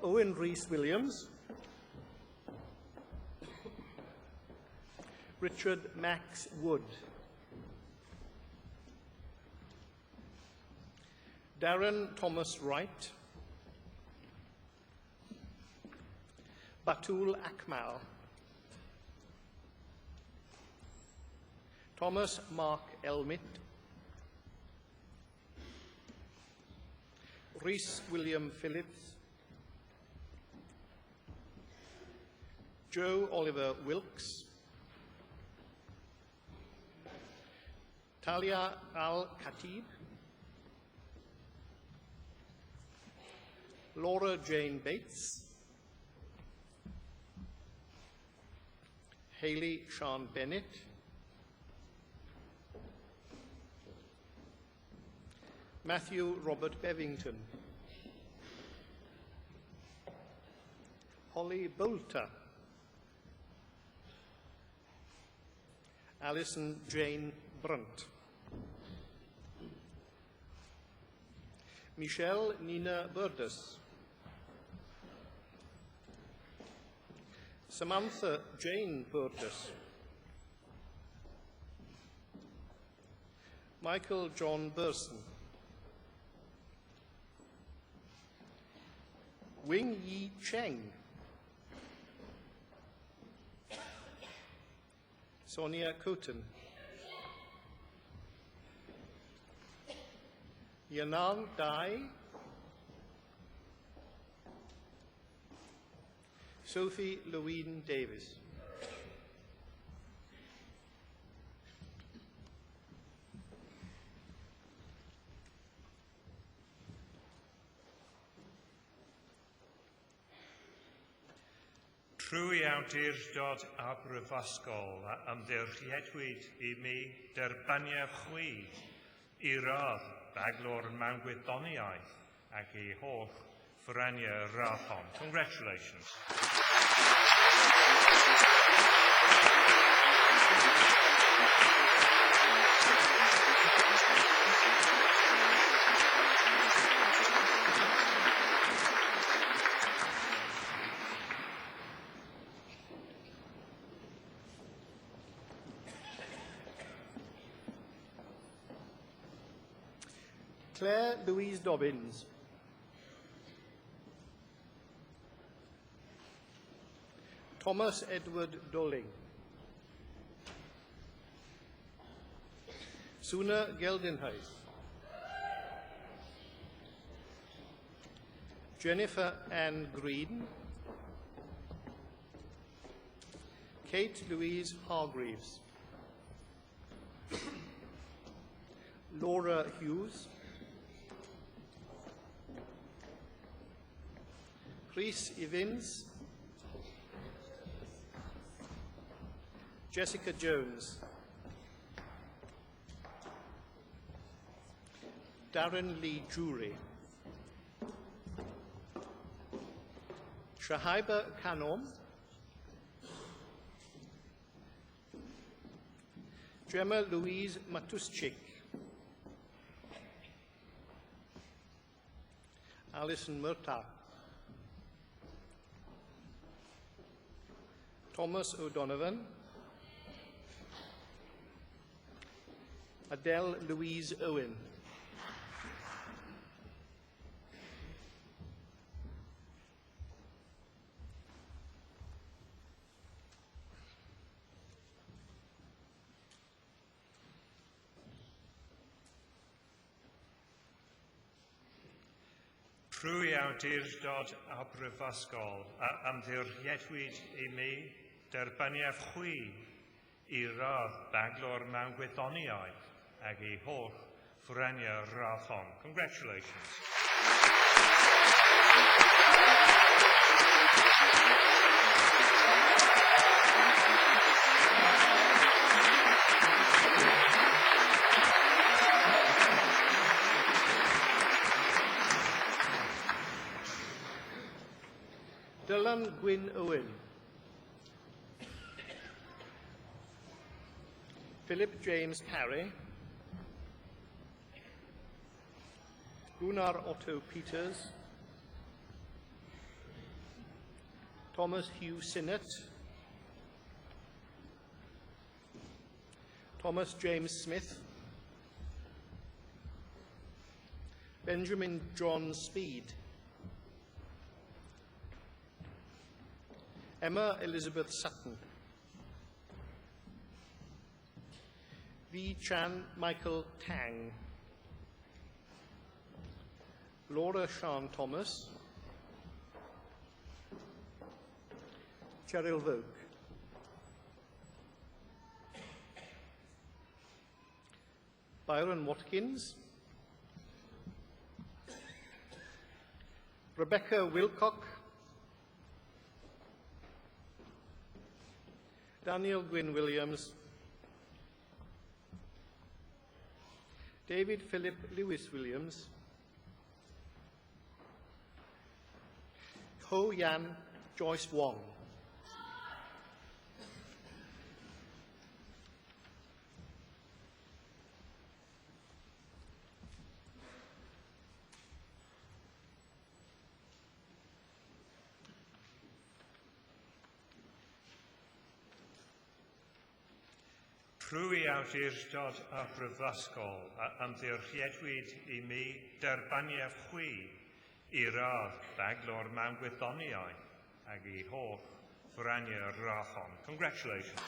Owen Rees Williams, Richard Max Wood, Darren Thomas Wright, Batul Akmal, Thomas Mark Elmit, Rhys William Phillips, Joe Oliver Wilkes, Talia Al-Khatib, Laura Jane Bates, Hayley Sean Bennett, Matthew Robert Bevington, Holly Bolter, Alison Jane Brunt, Michelle Nina Burdes, Samantha Jane Burdes, Michael John Burson, Wing Yi Cheng. Sonia Coton. Yanang Dai. Sophie Louine Davis. Trwy awdurdod a brifysgol a ymddirchiedwyd I mi derbaniau chwi I radd baglor mewn gwyddoniaeth ac I holl ffraniau rathon. Congratulations. Claire Louise Dobbins. Thomas Edward Dolling. Suna Geldenhuis. Jennifer Ann Green. Kate Louise Hargreaves. Laura Hughes. Chris Evans. Jessica Jones. Darren Lee Jury. Shahaiba Kanom. Gemma Louise Matuschik. Alison Murtagh. Thomas O'Donovan. Adele Louise Owen. Trwy awdurdod a brifysgol a ymddirchiedwyd I mi derbaniau chwi I radd baglor mewn gwyddoniaeth ac I holl ffraniau rathon. Congratulations. Dylan Gwyn Owen. Philip James Parry. Gunnar Otto Peters. Thomas Hugh Sinnott. Thomas James Smith. Benjamin John Speed. Emma Elizabeth Sutton. V. Chan Michael Tang. Laura Sean Thomas. Cheryl Vogue. Byron Watkins. Rebecca Wilcock. Daniel Gwyn Williams. David Philip Lewis Williams. Ho Yan Joyce Wong. Trwy awdurdod a brifysgol a ymddirchiedwyd I mi derbaniau chwi I radd baglor mewn gwythoniau ag I holl frania rachon. Congratulations.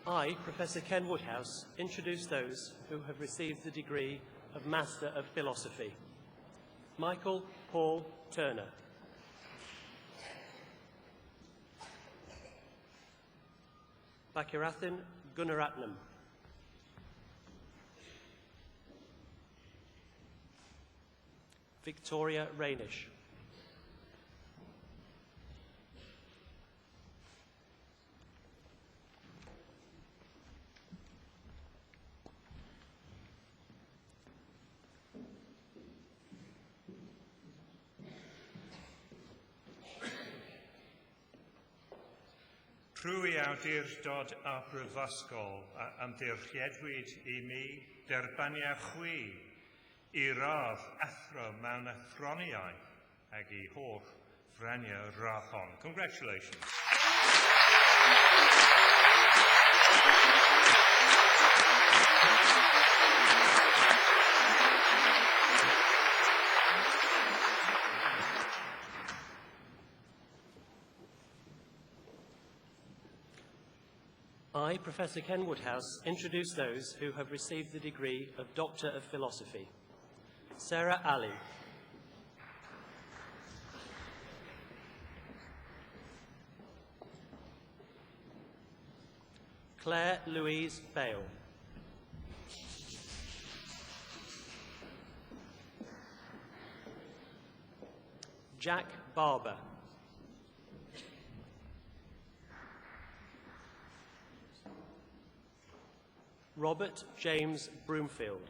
I, Professor Ken Woodhouse, introduce those who have received the degree of Master of Philosophy. Michael Paul Turner. Bakirathan Gunaratnam. Victoria Rainish. Trwy awdurdod a brifysgol am ddirchiedwyd I mi derbania chwi I radd athro mewn athroniau ag I holl frania rachon. Congratulations. I, Professor Ken Woodhouse, introduce those who have received the degree of Doctor of Philosophy. Sarah Ali. Claire Louise Bale. Jack Barber. Robert James Broomfield.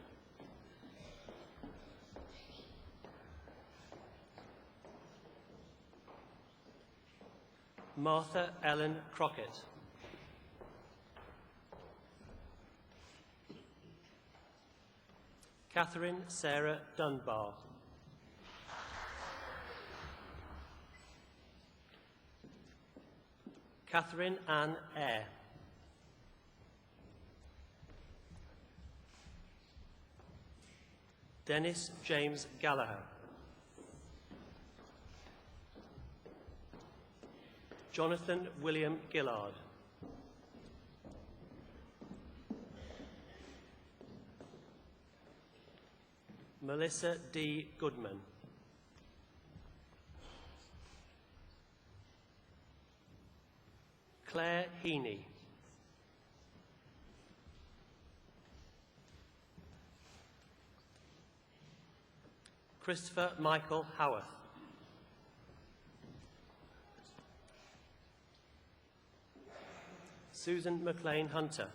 Martha Ellen Crockett. Catherine Sarah Dunbar. Catherine Ann Eyre. Dennis James Gallagher. Jonathan William Gillard. Melissa D. Goodman. Claire Heaney. Christopher Michael Howarth. Susan McLean Hunter.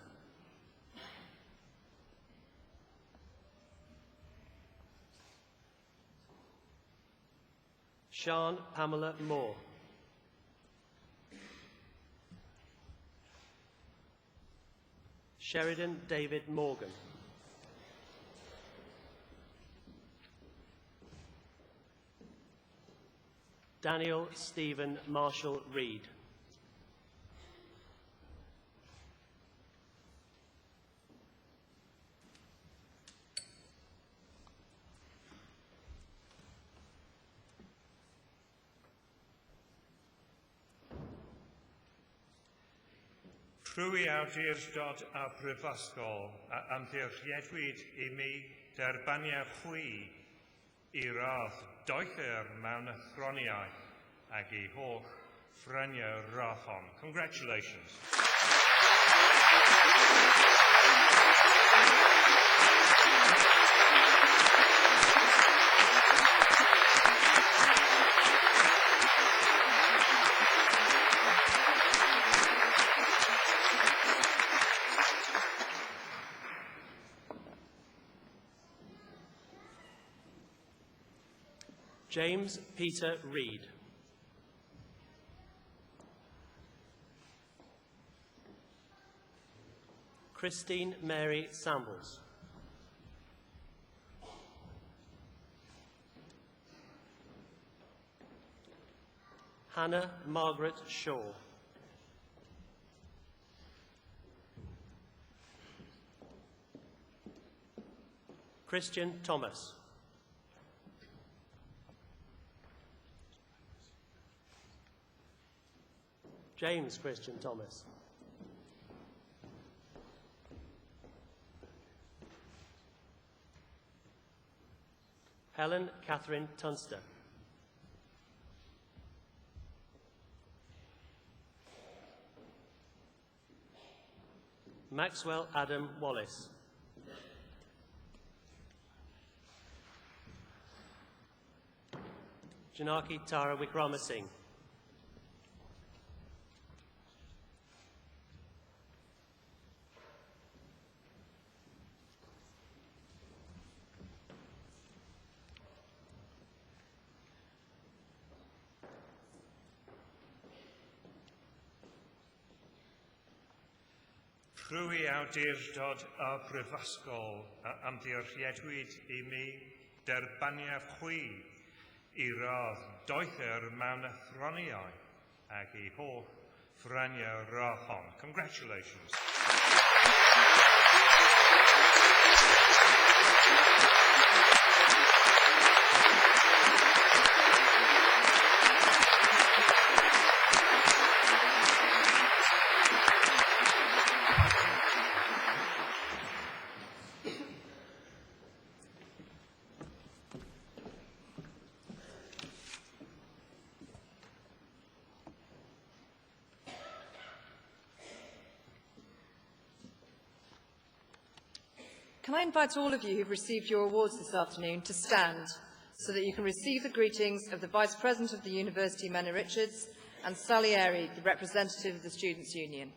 Sian Pamela Moore. Sheridan David Morgan. Daniel Stephen Marshall Reed. Trwy awdurdod a brifysgol am ddirchiedwyd I mi derbania chwi I radd doethyr mewn athroniau ag I holl ffrenia rachon. Congratulations. James Peter Reed. Christine Mary Sambles. Hannah Margaret Shaw. Christian Thomas. James Christian Thomas. Helen Catherine Tunster. Maxwell Adam Wallace. Janaki Tara Wickramasinghe. Rwy awdurdod y Brifysgol amddiriedwyd I mi derbaniad chwi I radd doethyr mewn athroniau ac I holl ffraniau rachon. Congratulations. Can I invite all of you who've received your awards this afternoon to stand so that you can receive the greetings of the Vice President of the University, Menna Richards, and Sally Airy, the representative of the Students' Union.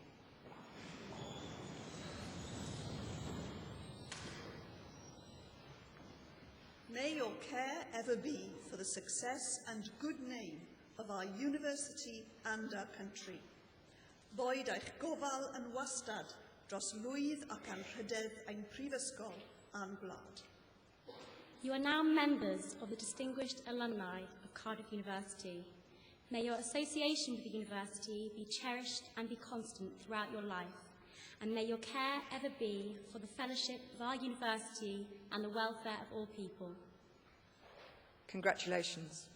May your care ever be for the success and good name of our university and our country. Boed eich gofal yn wastad dros lwydd ac anrhydedd ein prifysgol a'n gwlad. You are now members of the distinguished alumni of Cardiff University. May your association with the university be cherished and be constant throughout your life, and may your care ever be for the fellowship of our university and the welfare of all people. Congratulations.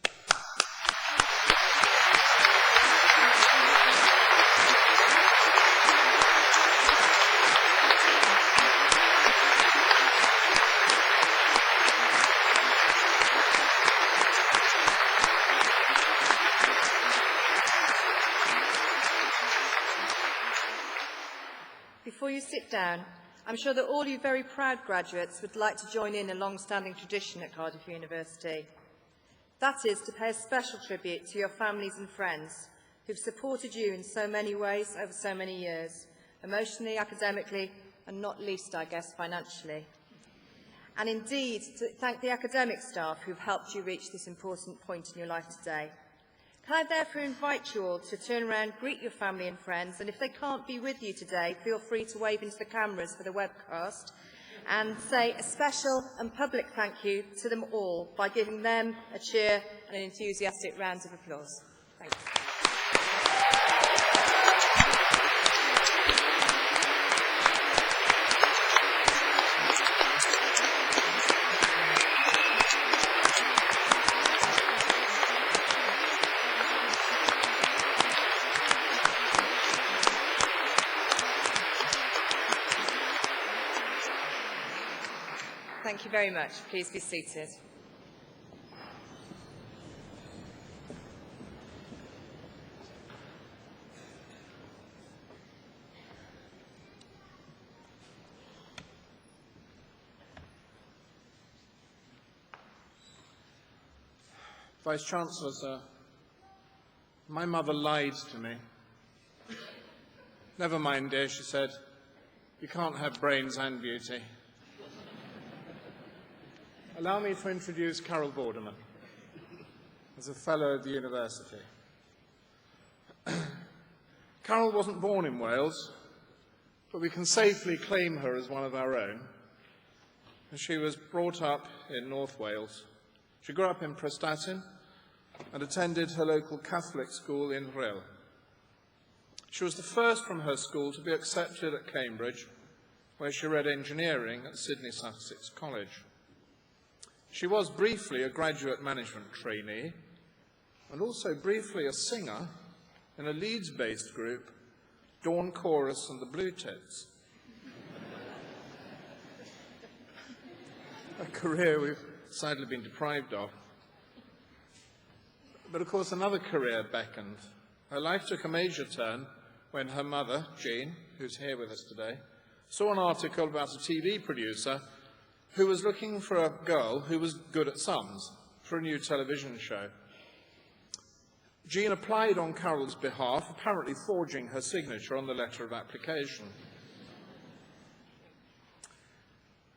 Before you sit down, I'm sure that all you very proud graduates would like to join in a long-standing tradition at Cardiff University. That is to pay a special tribute to your families and friends who've supported you in so many ways over so many years, emotionally, academically, and not least, I guess, financially. And indeed, to thank the academic staff who've helped you reach this important point in your life today. Can I therefore invite you all to turn around, greet your family and friends, and if they can't be with you today, feel free to wave into the cameras for the webcast and say a special and public thank you to them all by giving them a cheer and an enthusiastic round of applause. Thank you. Thank you very much. Please be seated. Vice-Chancellor, sir, my mother lied to me. Never mind, dear, she said, you can't have brains and beauty. Allow me to introduce Carol Vorderman as a Fellow of the University. Carol wasn't born in Wales, but we can safely claim her as one of our own. She was brought up in North Wales. She grew up in Prestatyn and attended her local Catholic school in Rhyl. She was the first from her school to be accepted at Cambridge, where she read engineering at Sydney Sussex College. She was briefly a graduate management trainee and also briefly a singer in a Leeds-based group, Dawn Chorus and the Blue Tits. A career we've sadly been deprived of. But of course another career beckoned. Her life took a major turn when her mother, Jean, who's here with us today, saw an article about a TV producer who was looking for a girl who was good at sums for a new television show. Jean applied on Carol's behalf, apparently forging her signature on the letter of application.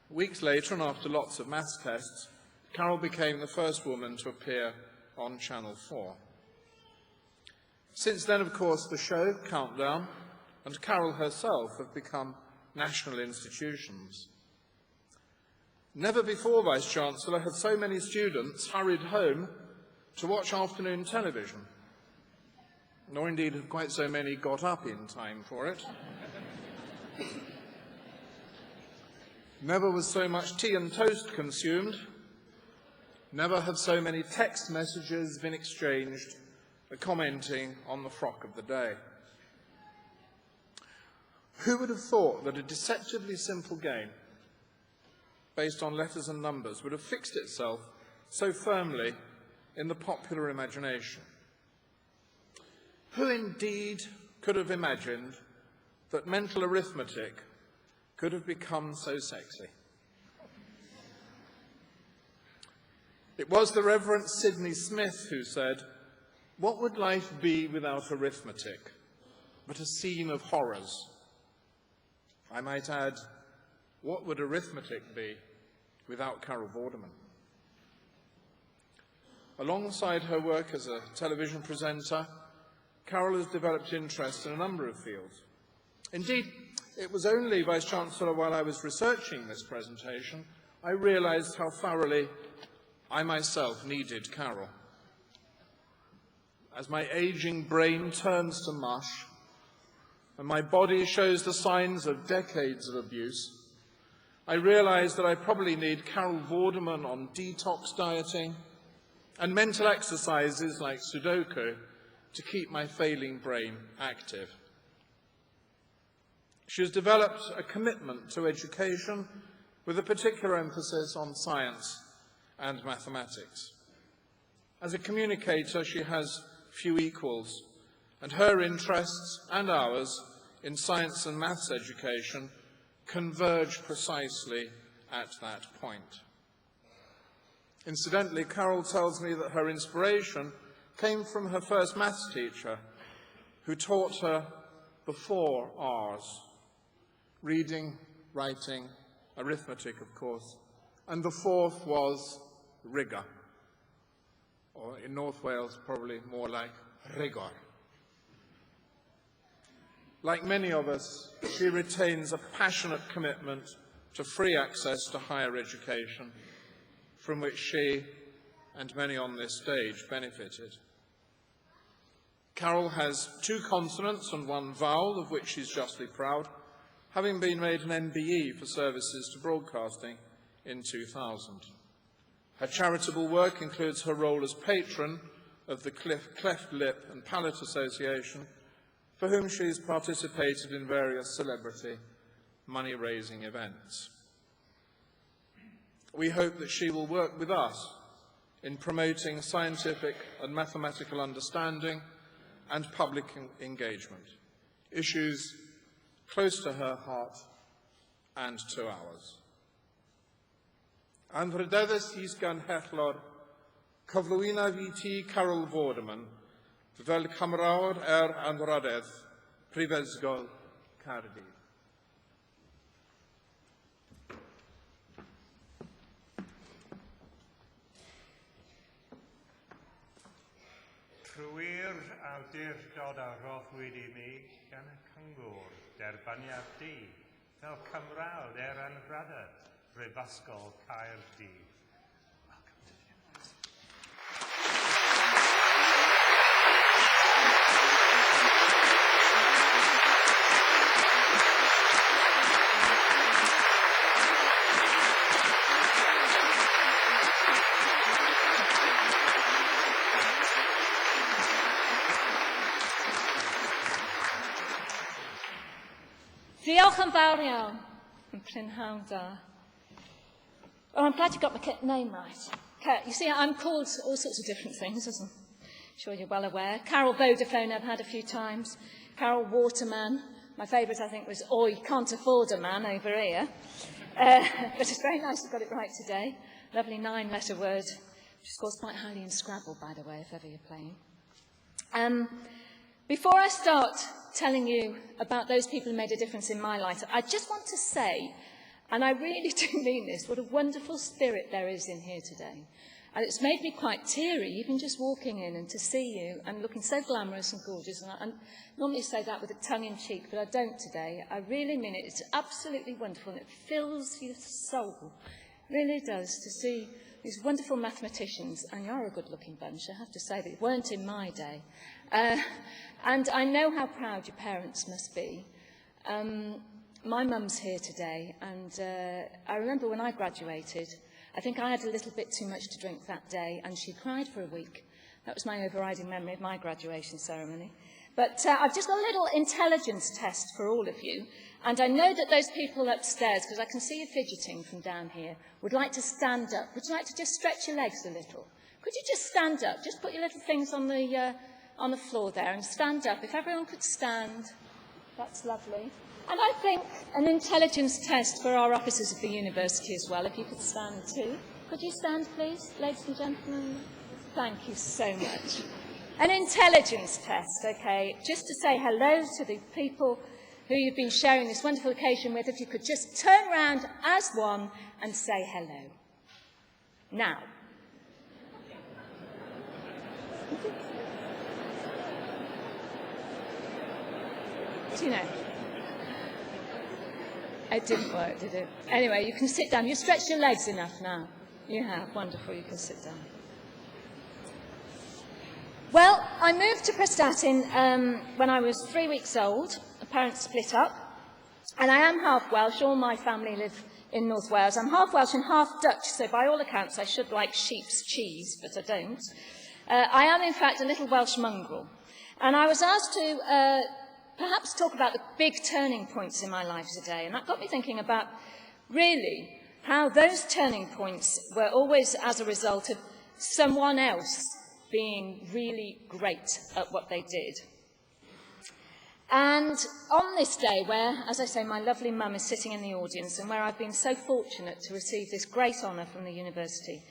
Weeks later, and after lots of maths tests, Carol became the first woman to appear on Channel 4. Since then, of course, the show, Countdown, and Carol herself have become national institutions. Never before, Vice-Chancellor, have so many students hurried home to watch afternoon television, nor indeed have quite so many got up in time for it. Never was so much tea and toast consumed. Never have so many text messages been exchanged commenting on the frock of the day. Who would have thought that a deceptively simple game based on letters and numbers would have fixed itself so firmly in the popular imagination? Who indeed could have imagined that mental arithmetic could have become so sexy? It was the Reverend Sidney Smith who said, "What would life be without arithmetic but a scene of horrors?" I might add, what would arithmetic be without Carol Vorderman? Alongside her work as a television presenter, Carol has developed interest in a number of fields. Indeed, it was only, Vice-Chancellor, while I was researching this presentation, I realized how thoroughly I myself needed Carol. As my aging brain turns to mush and my body shows the signs of decades of abuse, I realized that I probably need Carol Vorderman on detox dieting and mental exercises like Sudoku to keep my failing brain active. She has developed a commitment to education with a particular emphasis on science and mathematics. As a communicator, she has few equals, and her interests and ours in science and maths education converge precisely at that point. Incidentally, Carol tells me that her inspiration came from her first maths teacher, who taught her the 4 R's: reading, writing, arithmetic, of course, and the 4th was rigour, or in North Wales, probably more like rigor. Like many of us, she retains a passionate commitment to free access to higher education, from which she and many on this stage benefited. Carol has 2 consonants and 1 vowel, of which she's justly proud, having been made an MBE for services to broadcasting in 2000. Her charitable work includes her role as patron of the Cleft Lip and Palate Association, for whom she has participated in various celebrity money-raising events. We hope that she will work with us in promoting scientific and mathematical understanding and public engagement, issues close to her heart and to ours. An rhydeddus is gan hechlor, cyflwyna fi ti Carol Vorderman, fel Cymrawr Anrhydedd, Prifysgol Cardiff. Trwy'r awdurdod a roddwyd I mi gan y cyngor derbaniad di, fel cymrawd anrhydedd Brifysgol Caerdydd. Diolch yn fawr iawn, yn prynhawn da. Well, I'm glad you got my name right. You see, I'm called all sorts of different things, as I'm sure you're well aware. Carol Vodafone I've had a few times. Carol Waterman. My favourite, I think, was Oi, can't afford a man over here. But it's very nice you've got it right today. Lovely 9-letter word, which scores quite highly in Scrabble, by the way, if ever you're playing. Before I start telling you about those people who made a difference in my life, I just want to say, and I really do mean this, what a wonderful spirit there is in here today. And it's made me quite teary, even just walking in and to see you and looking so glamorous and gorgeous. And I normally say that with a tongue in cheek, but I don't today. I really mean it. It's absolutely wonderful, and it fills your soul. It really does, to see these wonderful mathematicians. And you're a good-looking bunch, I have to say, but it weren't in my day. And I know how proud your parents must be. My mum's here today, and I remember when I graduated, I think I had a little bit too much to drink that day, and she cried for a week. That was my overriding memory of my graduation ceremony. But I've just got a little intelligence test for all of you, and I know that those people upstairs, because I can see you fidgeting from down here, would like to stand up. Would you like to just stretch your legs a little? Could you just stand up? Just put your little things on the floor there and stand up. If everyone could stand, that's lovely. And I think an intelligence test for our officers of the university as well, if you could stand too. Could you stand, please, ladies and gentlemen? Thank you so much. An intelligence test, okay, just to say hello to the people who you've been sharing this wonderful occasion with. If you could just turn around as one and say hello. Now. Do you know? It didn't work, did it? Anyway, you can sit down. You've stretched your legs enough now. You have. Wonderful. You can sit down. Well, I moved to Prestatyn when I was 3 weeks old. My parents split up. And I am half Welsh. All my family live in North Wales. I'm half Welsh and half Dutch, so by all accounts I should like sheep's cheese, but I don't. I am, in fact, a little Welsh mongrel. And I was asked to perhaps talk about the big turning points in my life today. And that got me thinking about, really, how those turning points were always as a result of someone else being really great at what they did. And on this day where, as I say, my lovely mum is sitting in the audience and where I've been so fortunate to receive this great honour from the university,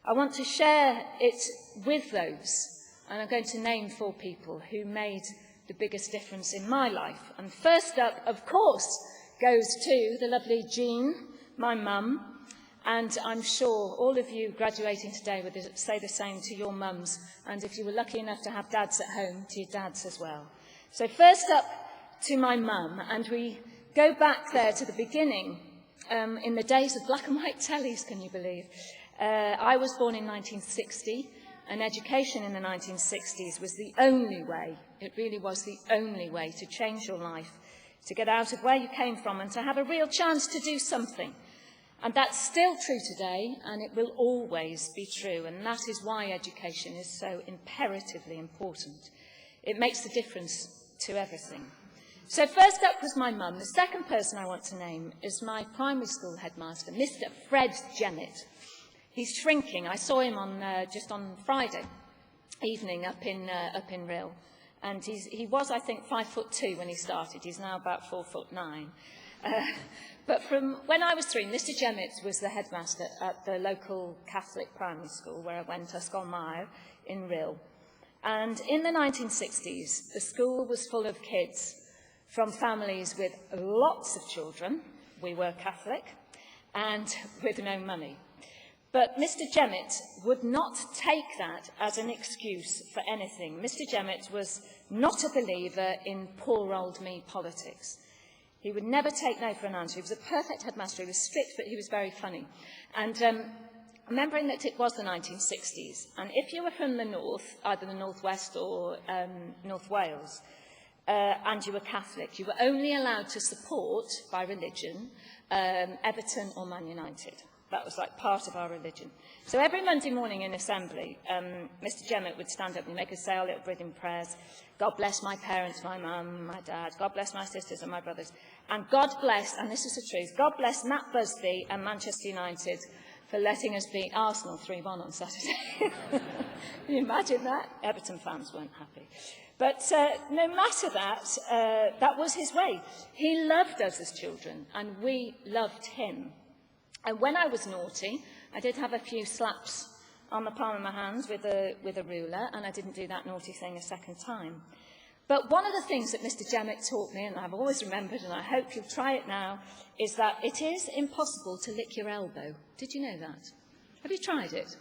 I want to share it with those, and I'm going to name 4 people who made the biggest difference in my life. And first up, of course, goes to the lovely Jean, my mum, and I'm sure all of you graduating today would say the same to your mums, and if you were lucky enough to have dads at home, to your dads as well. So first up to my mum, and we go back there to the beginning, in the days of black and white tellies, can you believe? I was born in 1960, and education in the 1960s was the only way, it really was the only way to change your life, to get out of where you came from and to have a real chance to do something. And that's still true today, and it will always be true, and that is why education is so imperatively important. It makes a difference to everything. So first up was my mum. The second person I want to name is my primary school headmaster, Mr. Fred Jennett. He's shrinking. I saw him just on Friday evening up in Rhyl. And he was, I think, 5'2" when he started. He's now about 4'9". But from when I was 3, Mr. Jennett was the headmaster at the local Catholic primary school where I went, Ysgol in Rhyl. And in the 1960s, the school was full of kids from families with lots of children. We were Catholic, and with no money. But Mr Jemmett would not take that as an excuse for anything. Mr Jemmett was not a believer in poor old me politics. He would never take no for an answer. He was a perfect headmaster. He was strict, but he was very funny. And remembering that it was the 1960s, and if you were from the north, either the northwest or North Wales, and you were Catholic, you were only allowed to support, by religion, Everton or Man United. That was like part of our religion. So every Monday morning in Assembly, Mr Jemmett would stand up and make us say our little breathing prayers. God bless my parents, my mum, my dad. God bless my sisters and my brothers. And God bless, and this is the truth, God bless Matt Busby and Manchester United for letting us beat Arsenal 3-1 on Saturday. Can you imagine that? Everton fans weren't happy. But no matter that, that was his way. He loved us as children, and we loved him. And when I was naughty, I did have a few slaps on the palm of my hands with a ruler, and I didn't do that naughty thing a second time. But one of the things that Mr Jemmett taught me, and I've always remembered, and I hope you'll try it now, is that it is impossible to lick your elbow. Did you know that? Have you tried it?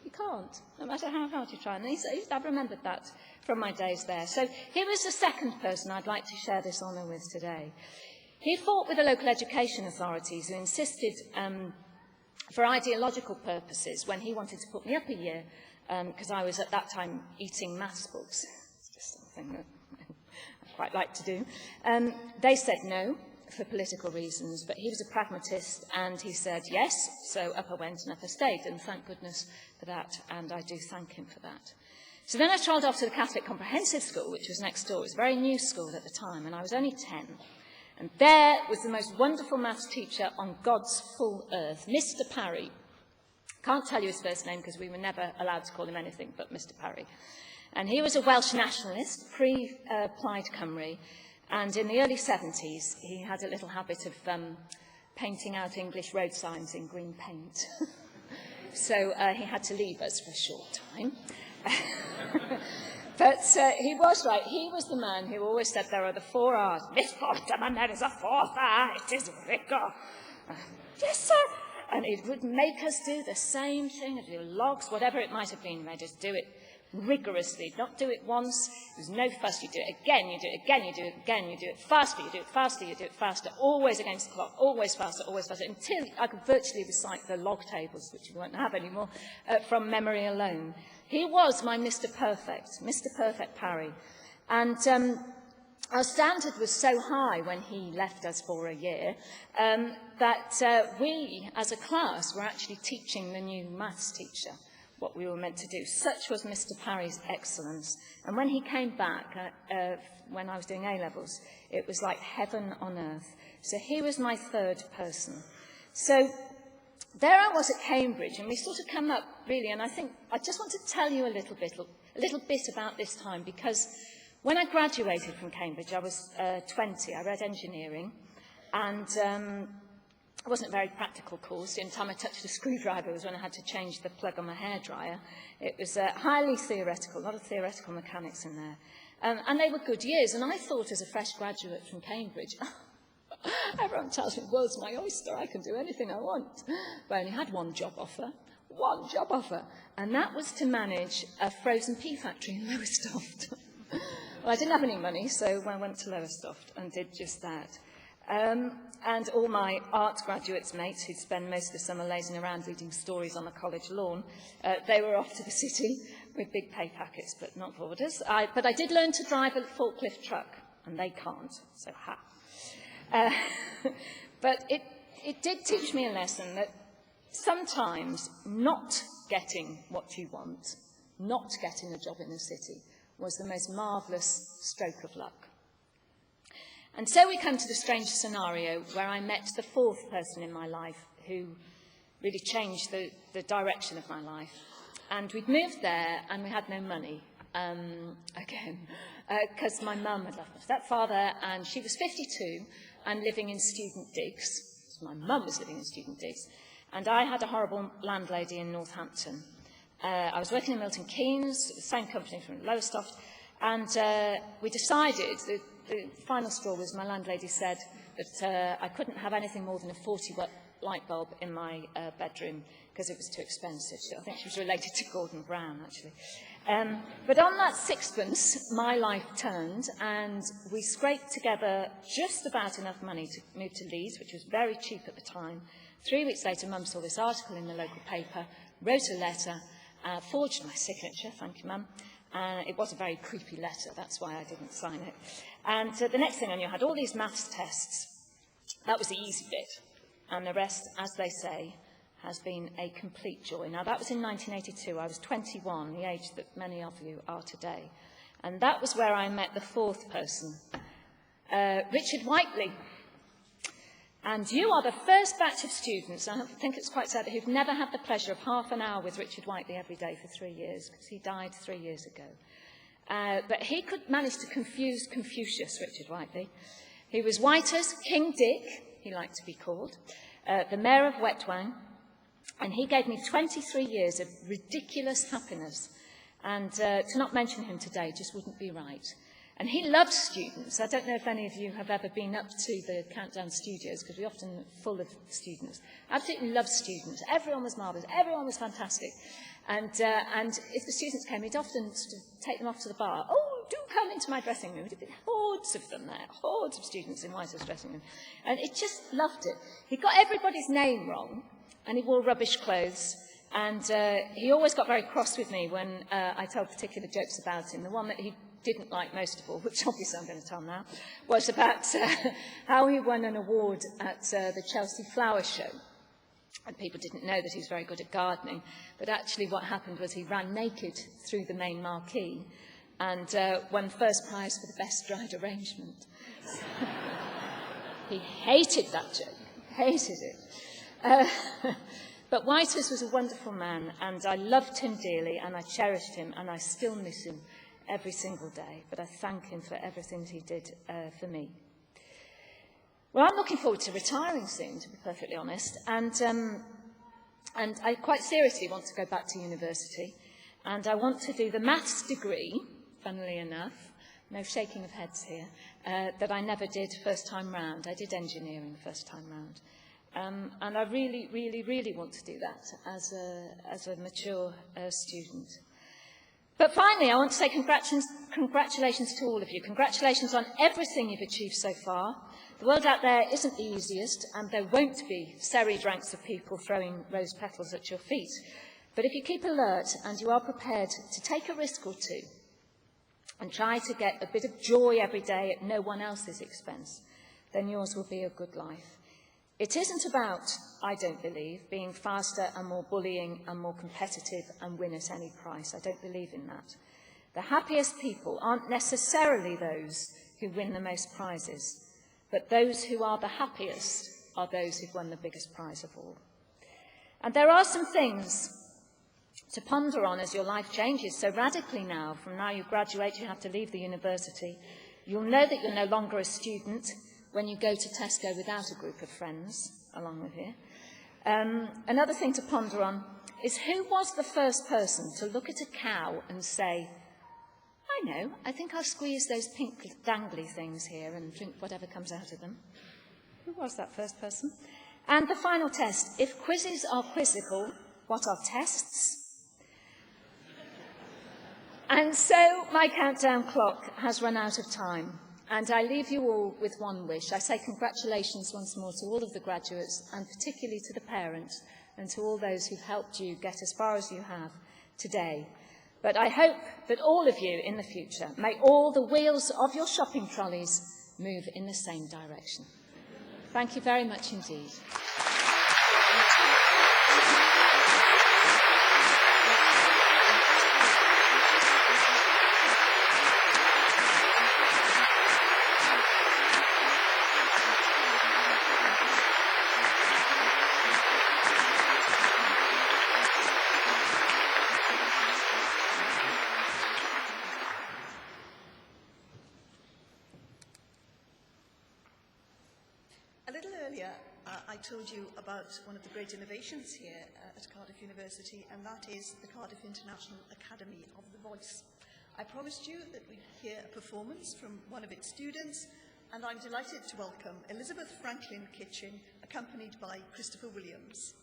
You can't, no matter how hard you try. And I've remembered that from my days there. So here is the second person I'd like to share this honour with today. He fought with the local education authorities who insisted, for ideological purposes, when he wanted to put me up a year, because I was at that time eating maths books. It's just something that I quite like to do. They said no for political reasons, but he was a pragmatist and he said yes, so up I went and up I stayed, and thank goodness for that, and I do thank him for that. So then I strolled off to the Catholic Comprehensive School, which was next door. It was a very new school at the time, and I was only 10. And there was the most wonderful maths teacher on God's full earth, Mr Parry. Can't tell you his first name because we were never allowed to call him anything but Mr Parry. And he was a Welsh nationalist, pre-Plaid Cymru, and in the early 70s he had a little habit of painting out English road signs in green paint. So he had to leave us for a short time. But he was right. He was the man who always said there are the 4 R's. Miss Bottom, and there is a 4th R. It is vicar. Yes, sir. And it would make us do the same thing, do logs, whatever it might have been. Made us do it rigorously, not do it once. There was no fuss. You do it again, you do it again, you do it again, you do it faster, you do it faster, you do it faster, always against the clock, always faster, until I could virtually recite the log tables, which we won't have anymore, from memory alone. He was my Mr Perfect Parry. And our standard was so high when he left us for a year that we, as a class, were actually teaching the new maths teacher what we were meant to do. Such was Mr Parry's excellence. And when he came back, when I was doing A-levels, it was like heaven on earth. So he was my third person. So there I was at Cambridge, and we sort of come up, really, and I think I just want to tell you a little bit about this time, because when I graduated from Cambridge, I was 20. I read engineering, and it wasn't a very practical course. The only time I touched a screwdriver was when I had to change the plug on my hairdryer. It was highly theoretical, a lot of theoretical mechanics in there. And they were good years, and I thought as a fresh graduate from Cambridge, everyone tells me the world's my oyster, I can do anything I want. But I only had one job offer, and that was to manage a frozen pea factory in Lowestoft. Well, I didn't have any money, so I went to Lowestoft and did just that. And all my art graduates mates who'd spend most of the summer lazing around reading stories on the college lawn, they were off to the city with big pay packets, but not borders. But I did learn to drive a forklift truck, and they can't, so ha. But it did teach me a lesson that sometimes not getting what you want, not getting a job in the city, was the most marvellous stroke of luck. And so we come to the strange scenario where I met the 4th person in my life who really changed the direction of my life. And we'd moved there and we had no money, again, because my mum had left my stepfather and she was 52 and living in student digs. So my mum was living in student digs. And I had a horrible landlady in Northampton. I was working in Milton Keynes, the same company from Lowestoft, and we decided that the final straw was my landlady said that I couldn't have anything more than a 40 light bulb in my bedroom because it was too expensive. So I think she was related to Gordon Brown, actually. But on that sixpence, my life turned, and we scraped together just about enough money to move to Leeds, which was very cheap at the time. 3 weeks later, Mum saw this article in the local paper, wrote a letter, forged my signature, thank you, Mum. It was a very creepy letter, that's why I didn't sign it. And the next thing I knew, I had all these maths tests. That was the easy bit. And the rest, as they say, has been a complete joy. Now, that was in 1982. I was 21, the age that many of you are today. And that was where I met the fourth person, Richard Whiteley. And you are the first batch of students, I think it's quite sad, who've never had the pleasure of half an hour with Richard Whiteley every day for 3 years, because he died 3 years ago. But he could manage to confuse Confucius, Richard Whiteley. He was white as King Dick, he liked to be called, the mayor of Wetwang, and he gave me 23 years of ridiculous happiness. And to not mention him today just wouldn't be right. And he loved students. I don't know if any of you have ever been up to the Countdown Studios, because we're often full of students. Absolutely loved students. Everyone was marvellous. Everyone was fantastic. And if the students came, he'd often sort of take them off to the bar. Oh, do come into my dressing room. There'd be hordes of them there, hordes of students in Whiteley's dressing room. And it just loved it. He got everybody's name wrong, and he wore rubbish clothes. And he always got very cross with me when I told particular jokes about him. The one that he didn't like most of all, which obviously I'm going to tell now, was about how he won an award at the Chelsea Flower Show. And people didn't know that he was very good at gardening, but actually what happened was he ran naked through the main marquee and won first prize for the best dried arrangement. He hated that joke, hated it. But Whiteley's was a wonderful man, and I loved him dearly, and I cherished him, and I still miss him every single day, but I thank him for everything he did for me. Well, I'm looking forward to retiring soon, to be perfectly honest, and I quite seriously want to go back to university, and I want to do the maths degree, funnily enough, no shaking of heads here, that I never did first time round. I did engineering first time round. And I really, really, really want to do that as a mature student. But finally, I want to say congratulations to all of you. Congratulations on everything you've achieved so far. The world out there isn't the easiest, and there won't be serried ranks of people throwing rose petals at your feet. But if you keep alert and you are prepared to take a risk or two and try to get a bit of joy every day at no one else's expense, then yours will be a good life. It isn't about, I don't believe, being faster and more bullying and more competitive and win at any price. I don't believe in that. The happiest people aren't necessarily those who win the most prizes, but those who are the happiest are those who've won the biggest prize of all. And there are some things to ponder on as your life changes so radically now. From now you graduate, you have to leave the university. You'll know that you're no longer a student when you go to Tesco without a group of friends along with you. Another thing to ponder on is who was the first person to look at a cow and say, I know, I think I'll squeeze those pink dangly things here and drink whatever comes out of them. Who was that first person? And the final test, if quizzes are quizzical, what are tests? And so my countdown clock has run out of time. And I leave you all with one wish. I say congratulations once more to all of the graduates, and particularly to the parents and to all those who've helped you get as far as you have today. But I hope that all of you in the future, may all the wheels of your shopping trolleys move in the same direction. Thank you very much indeed. I told you about one of the great innovations here at Cardiff University, and that is the Cardiff International Academy of the Voice. I promised you that we'd hear a performance from one of its students, and I'm delighted to welcome Elizabeth Franklin Kitchen, accompanied by Christopher Williams.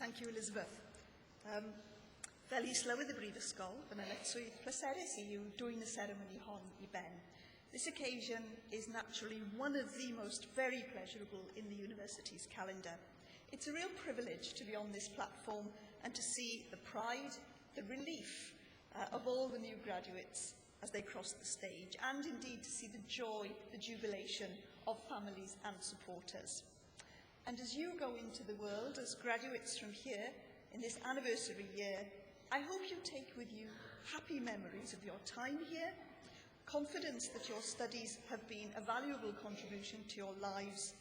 Thank you, Elizabeth. Fel I slywydd y Brifysgol, yn yletswydd pleserus I yw dwy'n y ceremony hon I ben. This occasion is naturally one of the most very pleasurable in the university's calendar. It's a real privilege to be on this platform and to see the pride, the relief of all the new graduates as they cross the stage, and indeed to see the joy, the jubilation of families and supporters. And as you go into the world as graduates from here in this anniversary year, I hope you take with you happy memories of your time here, confidence that your studies have been a valuable contribution to your lives,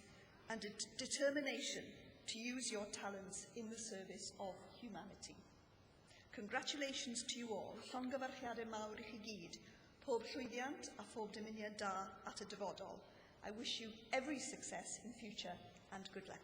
and a determination to use your talents in the service of humanity. Congratulations to you all. Llongyfarchiadau mawr I chi gyd, pob llwyddiant a phob dymuniad da at y dyfodol. I wish you every success in future and good luck.